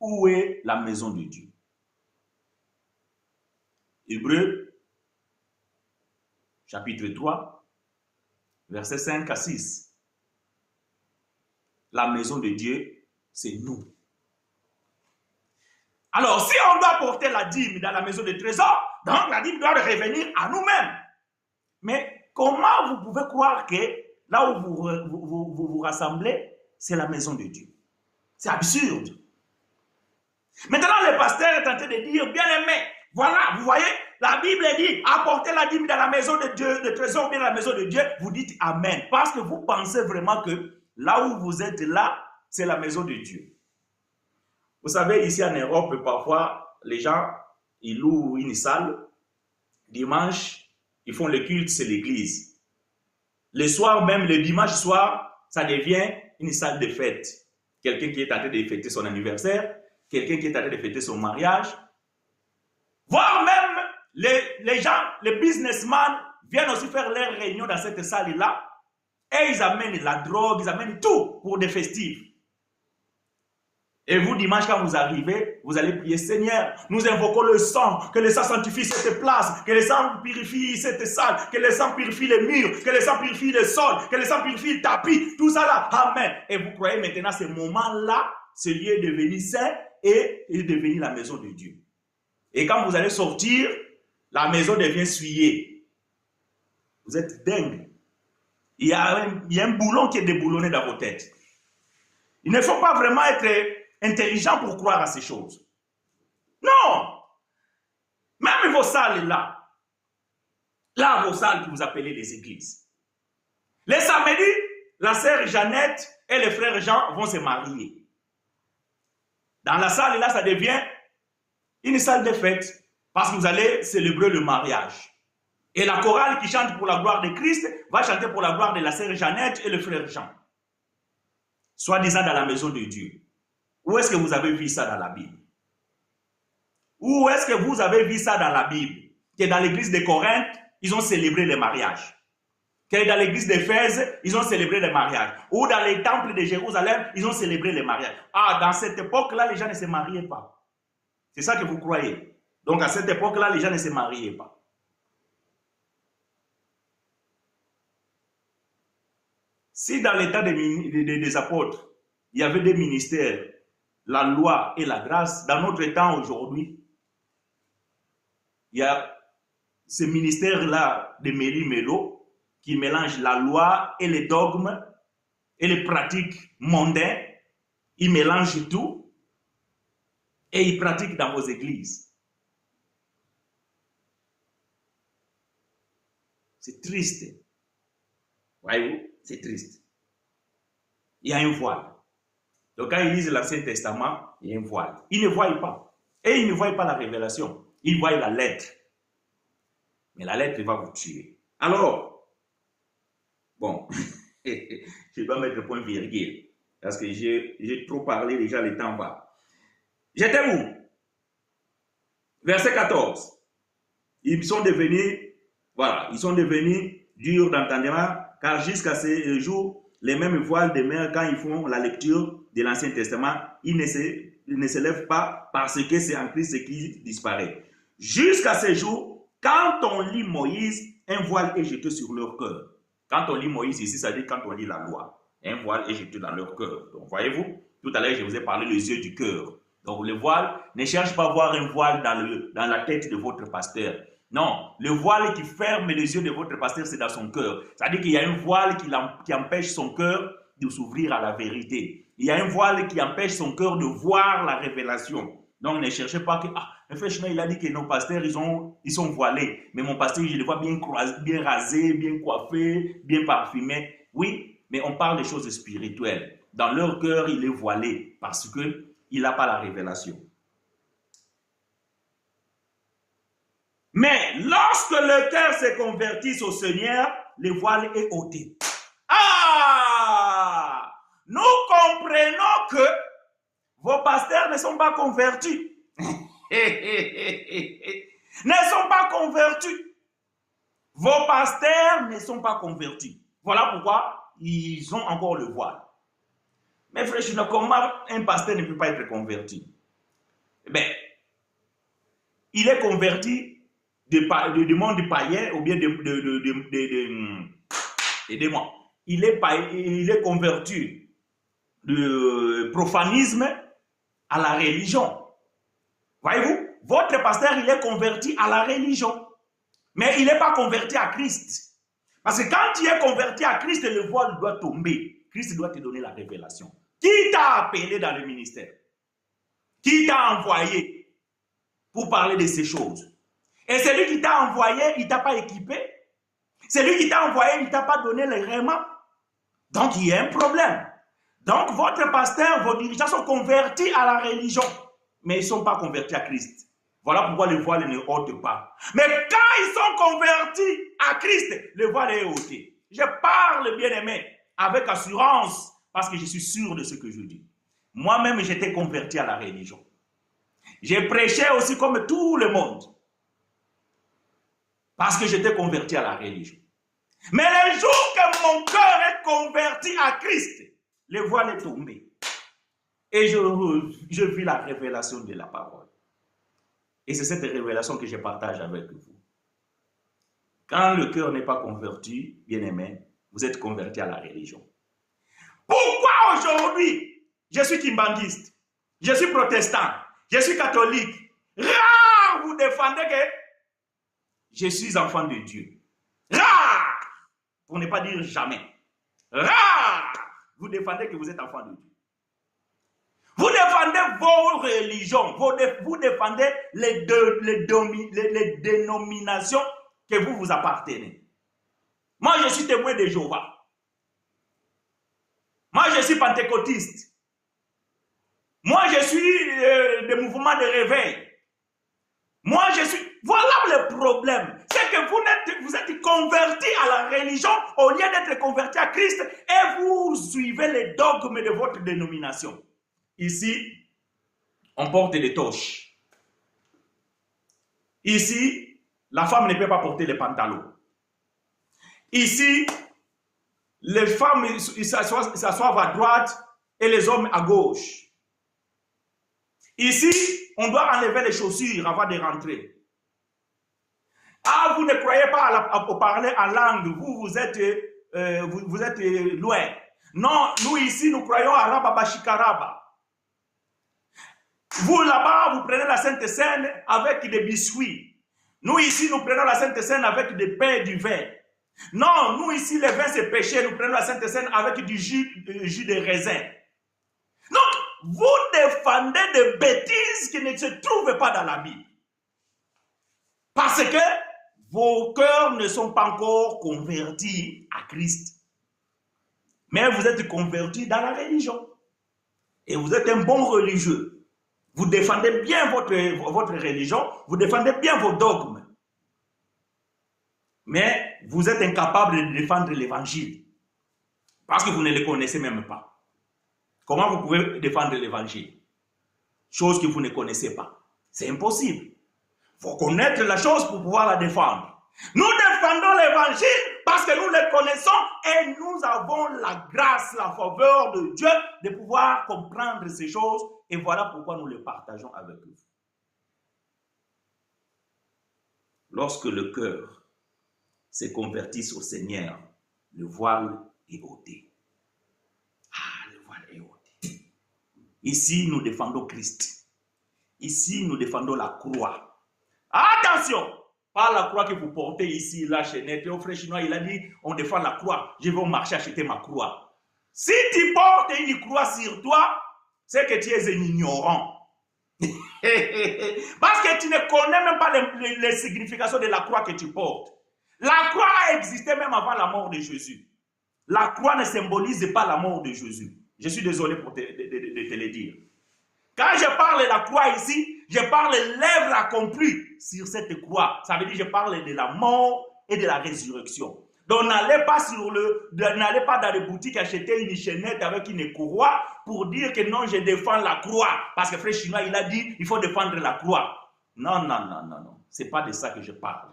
où est la maison de Dieu? Hébreux, chapitre 3, versets 5 à 6. La maison de Dieu, c'est nous. Alors, si on doit porter la dîme dans la maison des trésors, donc la dîme doit revenir à nous-mêmes. Mais comment vous pouvez croire que là où vous rassemblez, c'est la maison de Dieu? C'est absurde. Maintenant, le pasteur est tenté de dire, bien aimé, voilà, vous voyez, la Bible dit, apportez la dîme dans la maison de Dieu, de trésor, bien dans la maison de Dieu, vous dites Amen. Parce que vous pensez vraiment que là où vous êtes là, c'est la maison de Dieu. Vous savez, ici en Europe, parfois, les gens, ils louent une salle. Dimanche, ils font le culte, c'est l'église. Le soir même, le dimanche soir, ça devient une salle de fête. Quelqu'un qui est en train de fêter son anniversaire, quelqu'un qui est en train de fêter son mariage. Voire même, les gens, les businessmen viennent aussi faire leurs réunions dans cette salle-là. Et ils amènent la drogue, ils amènent tout pour des festifs. Et vous, dimanche, quand vous arrivez, vous allez prier, Seigneur, nous invoquons le sang, que le sang sanctifie cette place, que le sang purifie cette salle, que le sang purifie les murs, que le sang purifie le sol, que le sang purifie le tapis, tout ça là, Amen. Et vous croyez maintenant, ce moment-là, ce lieu est devenu saint et est devenu la maison de Dieu. Et quand vous allez sortir, la maison devient souillée. Vous êtes dingue. Il y a un boulon qui est déboulonné dans vos têtes. Il ne faut pas vraiment être intelligent pour croire à ces choses. Non! Même vos salles là, vos salles que vous appelez les églises. Les samedis, la sœur Jeannette et le frère Jean vont se marier. Dans la salle là, ça devient une salle de fête parce que vous allez célébrer le mariage. Et la chorale qui chante pour la gloire de Christ va chanter pour la gloire de la sœur Jeannette et le frère Jean. Soi-disant dans la maison de Dieu. Où est-ce que vous avez vu ça dans la Bible? Où est-ce que vous avez vu ça dans la Bible? Que dans l'église de Corinthe, ils ont célébré le mariage. Que dans l'église d'Éphèse, ils ont célébré le mariage. Ou dans les temples de Jérusalem, ils ont célébré le mariage. Ah, dans cette époque-là, les gens ne se mariaient pas. C'est ça que vous croyez. Donc à cette époque-là, les gens ne se mariaient pas. Si dans l'état des apôtres, il y avait des ministères, la loi et la grâce, dans notre temps aujourd'hui, il y a ce ministère-là de Méli-Mélo qui mélange la loi et les dogmes et les pratiques mondaines. Il mélange tout et il pratique dans vos églises. C'est triste. Voyez-vous, c'est triste. Il y a un voile. Donc quand ils lisent l'Ancien Testament, il y a un voile. Ils ne voient pas. Et ils ne voient pas la révélation. Ils voient la lettre. Mais la lettre va vous tuer. Alors, bon, je dois mettre le point virgule. Parce que j'ai trop parlé, déjà le temps va. J'étais où? Verset 14. Ils sont devenus, voilà, ils sont devenus durs d'entendement, car jusqu'à ce jour, les mêmes voiles demeurent quand ils font la lecture de l'Ancien Testament. Ils ne se lèvent pas parce que c'est en Christ qui disparaît. Jusqu'à ce jour, quand on lit Moïse, un voile est jeté sur leur cœur. Quand on lit Moïse ici, ça dit quand on lit la loi. Un voile est jeté dans leur cœur. Donc, voyez-vous, tout à l'heure, je vous ai parlé des yeux du cœur. Donc, le voile, ne cherche pas à voir un voile dans la tête de votre pasteur. Non, le voile qui ferme les yeux de votre pasteur, c'est dans son cœur. C'est-à-dire qu'il y a un voile qui empêche son cœur de s'ouvrir à la vérité. Il y a un voile qui empêche son cœur de voir la révélation. Donc, ne cherchez pas que, franchement, il a dit que nos pasteurs, ils sont voilés. Mais mon pasteur, je le vois bien rasé, bien coiffé, bien parfumé. Oui, mais on parle des choses spirituelles. Dans leur cœur, il est voilé parce qu'il n'a pas la révélation. Mais lorsque le cœur se convertit au Seigneur, le voile est ôté. Ah! Nous comprenons que vos pasteurs ne sont pas convertis. Ne sont pas convertis. Vos pasteurs ne sont pas convertis. Voilà pourquoi ils ont encore le voile. Mais frère, comment un pasteur ne peut pas être converti? Ben, il est converti du monde païen ou bien aidez-moi. Il est converti du profanisme à la religion. Voyez-vous, votre pasteur, il est converti à la religion. Mais il n'est pas converti à Christ. Parce que quand il est converti à Christ, le voile doit tomber. Christ doit te donner la révélation. Qui t'a appelé dans le ministère? Qui t'a envoyé pour parler de ces choses? Et celui qui t'a envoyé, il ne t'a pas équipé. Celui qui t'a envoyé, il ne t'a pas donné les rémants. Donc, il y a un problème. Donc, votre pasteur, vos dirigeants sont convertis à la religion, mais ils ne sont pas convertis à Christ. Voilà pourquoi le voile ne ôte pas. Mais quand ils sont convertis à Christ, le voile est ôté. Je parle, bien-aimé, avec assurance, parce que je suis sûr de ce que je dis. Moi-même, j'étais converti à la religion. J'ai prêché aussi comme tout le monde, parce que j'étais converti à la religion. Mais le jour que mon cœur est converti à Christ, le voile est tombé. Et je vis la révélation de la parole. Et c'est cette révélation que je partage avec vous. Quand le cœur n'est pas converti, bien-aimé, vous êtes converti à la religion. Pourquoi aujourd'hui, je suis kimbanguiste, je suis protestant, je suis catholique, rare vous défendez que je suis enfant de Dieu. Rare, pour ne pas dire jamais. Rare, vous défendez que vous êtes enfant de Dieu. Vous défendez vos religions, vous défendez les dénominations que vous appartenez. Moi, je suis témoin de Jéhovah. Moi, je suis pentecôtiste. Moi, je suis des mouvements de réveil. Moi, je suis... Voilà le problème. C'est que vous êtes convertis à la religion au lieu d'être convertis à Christ et vous suivez les dogmes de votre dénomination. Ici, on porte des torches. Ici, la femme ne peut pas porter les pantalons. Ici, les femmes s'assoient à droite et les hommes à gauche. Ici, on doit enlever les chaussures avant de rentrer. Ah, vous ne croyez pas à parler en langue. Vous êtes vous êtes loin. Non, nous ici, nous croyons à Rababashikaraba. Vous là-bas, vous prenez la Sainte Seine avec des biscuits. Nous ici, nous prenons la Sainte Seine avec des pains et du vin. Non, nous ici, le vin c'est péché, nous prenons la Sainte Seine avec du jus de raisin. Donc, vous défendez des bêtises qui ne se trouvent pas dans la Bible. Parce que vos cœurs ne sont pas encore convertis à Christ. Mais vous êtes convertis dans la religion. Et vous êtes un bon religieux. Vous défendez bien votre religion, vous défendez bien vos dogmes. Mais vous êtes incapable de défendre l'évangile. Parce que vous ne le connaissez même pas. Comment vous pouvez défendre l'évangile? Chose que vous ne connaissez pas. C'est impossible. Il faut connaître la chose pour pouvoir la défendre. Nous défendons l'évangile parce que nous le connaissons et nous avons la grâce, la faveur de Dieu de pouvoir comprendre ces choses. Et voilà pourquoi nous les partageons avec vous. Lorsque le cœur se convertit au Seigneur, le voile est ôté. Ah, le voile est ôté. Ici, nous défendons Christ. Ici, nous défendons la croix. Attention! Pas la croix que vous portez ici, la chaînette. Au frère chinois, il a dit, on défend la croix. Je vais marcher acheter ma croix. Si tu portes une croix sur toi, c'est que tu es un ignorant. Parce que tu ne connais même pas les significations de la croix que tu portes. La croix a existé même avant la mort de Jésus. La croix ne symbolise pas la mort de Jésus. Je suis désolé de te le dire. Quand je parle de la croix ici, je parle de l'œuvre accomplie sur cette croix. Ça veut dire que je parle de la mort et de la résurrection. Donc n'allez pas dans les boutiques acheter une chaînette avec une courroie pour dire que non, je défends la croix. Parce que frère chinois, il a dit, il faut défendre la croix. Non, non, non, non, non. Ce n'est pas de ça que je parle.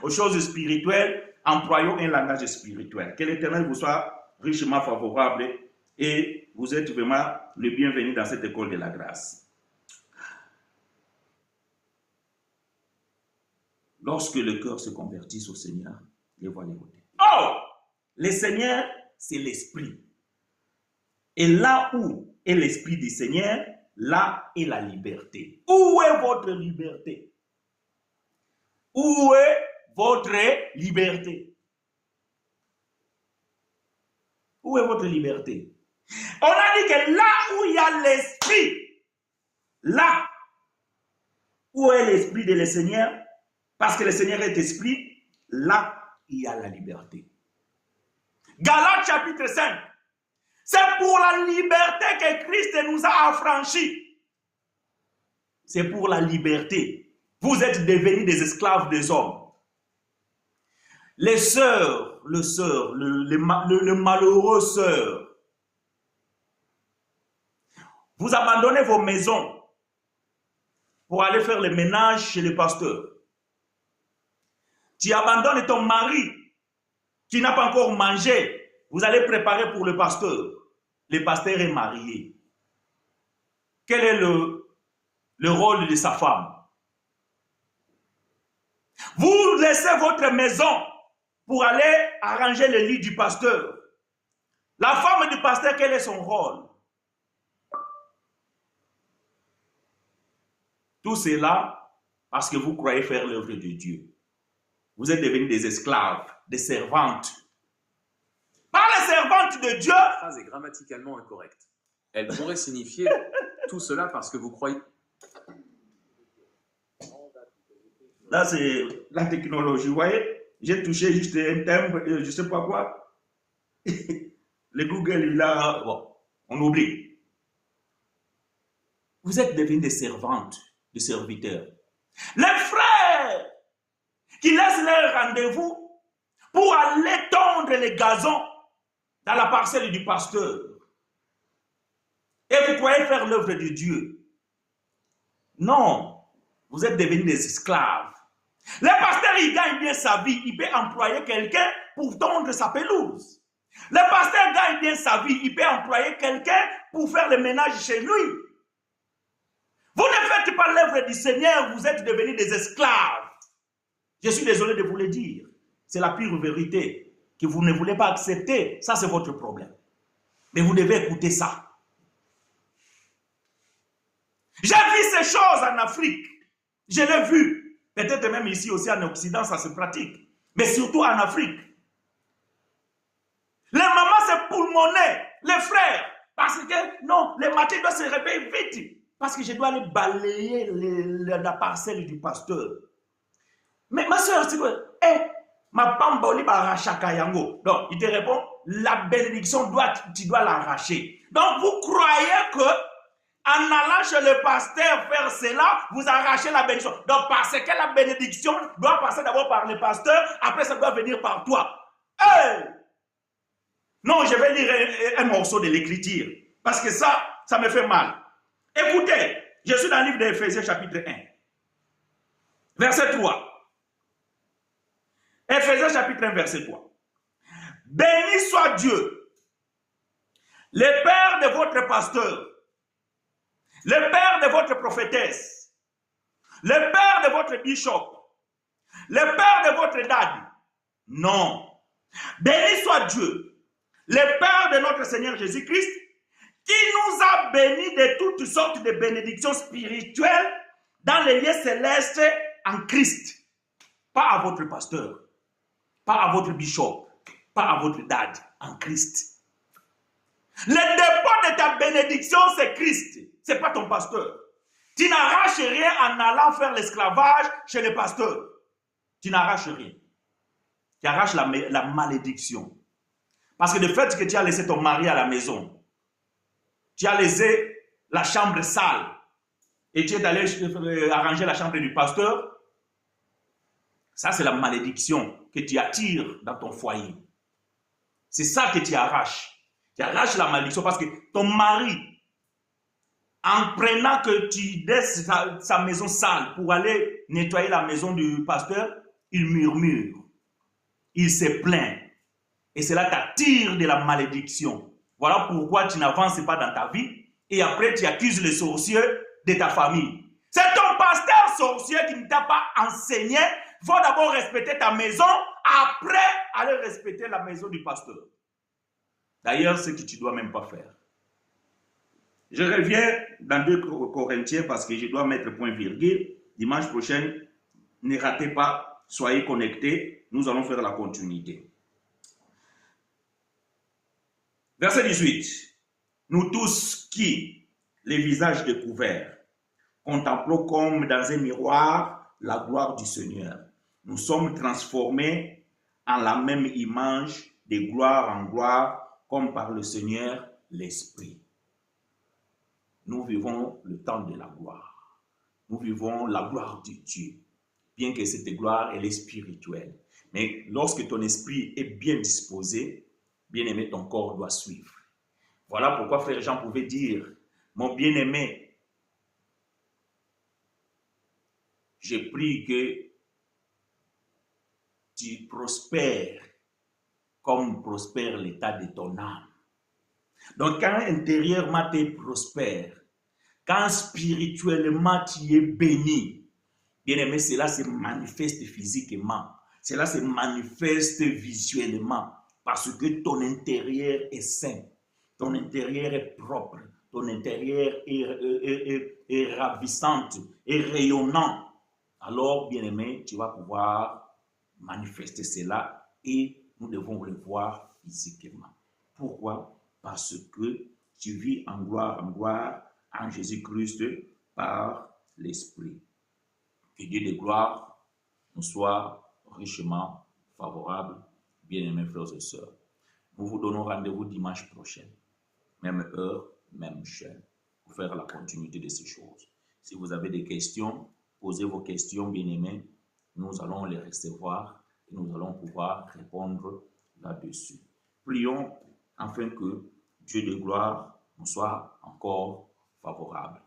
Aux choses spirituelles, employons un langage spirituel. Que l'Éternel vous soit richement favorable et vous êtes vraiment le bienvenu dans cette école de la grâce. Lorsque le cœur se convertit au Seigneur, les voiles ôtées. Oh! Le Seigneur, c'est l'Esprit. Et là où est l'Esprit du Seigneur, là est la liberté. Où est votre liberté? Où est votre liberté? Où est votre liberté? On a dit que là où il y a l'Esprit, là où est l'Esprit de le Seigneur, parce que le Seigneur est Esprit, là il y a la liberté. Galates chapitre 5. C'est pour la liberté que Christ nous a affranchis. C'est pour la liberté. Vous êtes devenus des esclaves des hommes. Les sœurs, le malheureux sœurs, vous abandonnez vos maisons pour aller faire le ménage chez le pasteur. Tu abandonnes ton mari qui n'a pas encore mangé. Vous allez préparer pour le pasteur. Le pasteur est marié. Quel est le rôle de sa femme? Vous laissez votre maison pour aller arranger le lit du pasteur. La femme du pasteur, quel est son rôle? Tout cela parce que vous croyez faire l'œuvre de Dieu. Vous êtes devenus des esclaves, des servantes. Pas les servantes de Dieu. La phrase est grammaticalement incorrecte. Elle pourrait signifier tout cela parce que vous croyez. Là, c'est la technologie. Vous voyez, j'ai touché juste un thème, je ne sais pas quoi. Le Google, il a... Bon, on oublie. Vous êtes devenus des servantes, des serviteurs. Les frères qui laissent leur rendez-vous pour aller tondre les gazons dans la parcelle du pasteur. Et vous croyez faire l'œuvre de Dieu. Non, vous êtes devenus des esclaves. Le pasteur, il gagne bien sa vie. Il peut employer quelqu'un pour tondre sa pelouse. Le pasteur gagne bien sa vie. Il peut employer quelqu'un pour faire le ménage chez lui. Vous ne faites pas l'œuvre du Seigneur, vous êtes devenus des esclaves. Je suis désolé de vous le dire. C'est la pure vérité. que vous ne voulez pas accepter, ça c'est votre problème. Mais vous devez écouter ça. J'ai vu ces choses en Afrique. Je l'ai vu. Peut-être même ici aussi en Occident, ça se pratique. Mais surtout en Afrique. Les mamans se poulmonnaient, les frères. Parce que, non, les matins doivent se réveiller vite. Parce que je dois aller balayer la parcelle du pasteur. Mais ma soeur, c'est que, ma pamboli barachaka yango. Donc, il te répond, la bénédiction, tu dois l'arracher. Donc, vous croyez que, en allant chez le pasteur faire cela, vous arrachez la bénédiction. Donc, parce que la bénédiction doit passer d'abord par le pasteur, après ça doit venir par toi. Hey! Non, je vais lire un morceau de l'écriture, parce que ça me fait mal. Écoutez, je suis dans le livre d'Éphésiens chapitre 1, verset 3. Éphésiens chapitre 1, verset 3. Béni soit Dieu, le Père de votre pasteur, le Père de votre prophétesse, le Père de votre bishop, le Père de votre dad. Non. Béni soit Dieu, le Père de notre Seigneur Jésus-Christ, qui nous a bénis de toutes sortes de bénédictions spirituelles dans les lieux célestes en Christ. Pas à votre pasteur, pas à votre bishop, pas à votre dad, en Christ. Le dépôt de ta bénédiction, c'est Christ. Ce n'est pas ton pasteur. Tu n'arraches rien en allant faire l'esclavage chez le pasteur. Tu n'arraches rien. Tu arraches la malédiction. Parce que le fait que tu as laissé ton mari à la maison, tu as laissé la chambre sale et tu es allé arranger la chambre du pasteur, ça c'est la malédiction que tu attires dans ton foyer. C'est ça que tu arraches. Tu arraches la malédiction parce que ton mari, en prenant que tu laisses sa maison sale pour aller nettoyer la maison du pasteur, il murmure, il se plaint. Et cela t'attire de la malédiction. Voilà pourquoi tu n'avances pas dans ta vie et après tu accuses les sorciers de ta famille. C'est ton pasteur sorcier qui ne t'a pas enseigné. Il faut d'abord respecter ta maison, après aller respecter la maison du pasteur. D'ailleurs, ce que tu ne dois même pas faire. Je reviens dans 2 Corinthiens parce que je dois mettre point virgule. Dimanche prochain, ne ratez pas, soyez connectés. Nous allons faire la continuité. Verset 18. Nous tous qui, les visages découverts, contemplons comme dans un miroir la gloire du Seigneur. Nous sommes transformés en la même image de gloire en gloire, comme par le Seigneur l'Esprit. Nous vivons le temps de la gloire. Nous vivons la gloire de Dieu. Bien que cette gloire, elle est spirituelle. Mais lorsque ton esprit est bien disposé, bien-aimé, ton corps doit suivre. Voilà pourquoi frère Jean pouvait dire, mon bien-aimé, je prie que tu prospères comme prospère l'état de ton âme. Donc quand intérieurement tu es prospère, quand spirituellement tu es béni, bien-aimé, cela se manifeste physiquement, cela se manifeste visuellement, parce que ton intérieur est sain, ton intérieur est propre, ton intérieur est ravissant, est rayonnant. Alors, bien-aimé, tu vas pouvoir manifester cela et nous devons le voir physiquement. Pourquoi? Parce que tu vis en gloire en Jésus-Christ par l'Esprit. Que Dieu de gloire nous soit richement favorable, bien-aimés frères et sœurs. Nous vous donnons rendez-vous dimanche prochain, même heure, même chaîne, pour faire la continuité de ces choses. Si vous avez des questions, posez vos questions, bien-aimés. Nous allons les recevoir et nous allons pouvoir répondre là-dessus. Prions afin que Dieu de gloire nous soit encore favorable.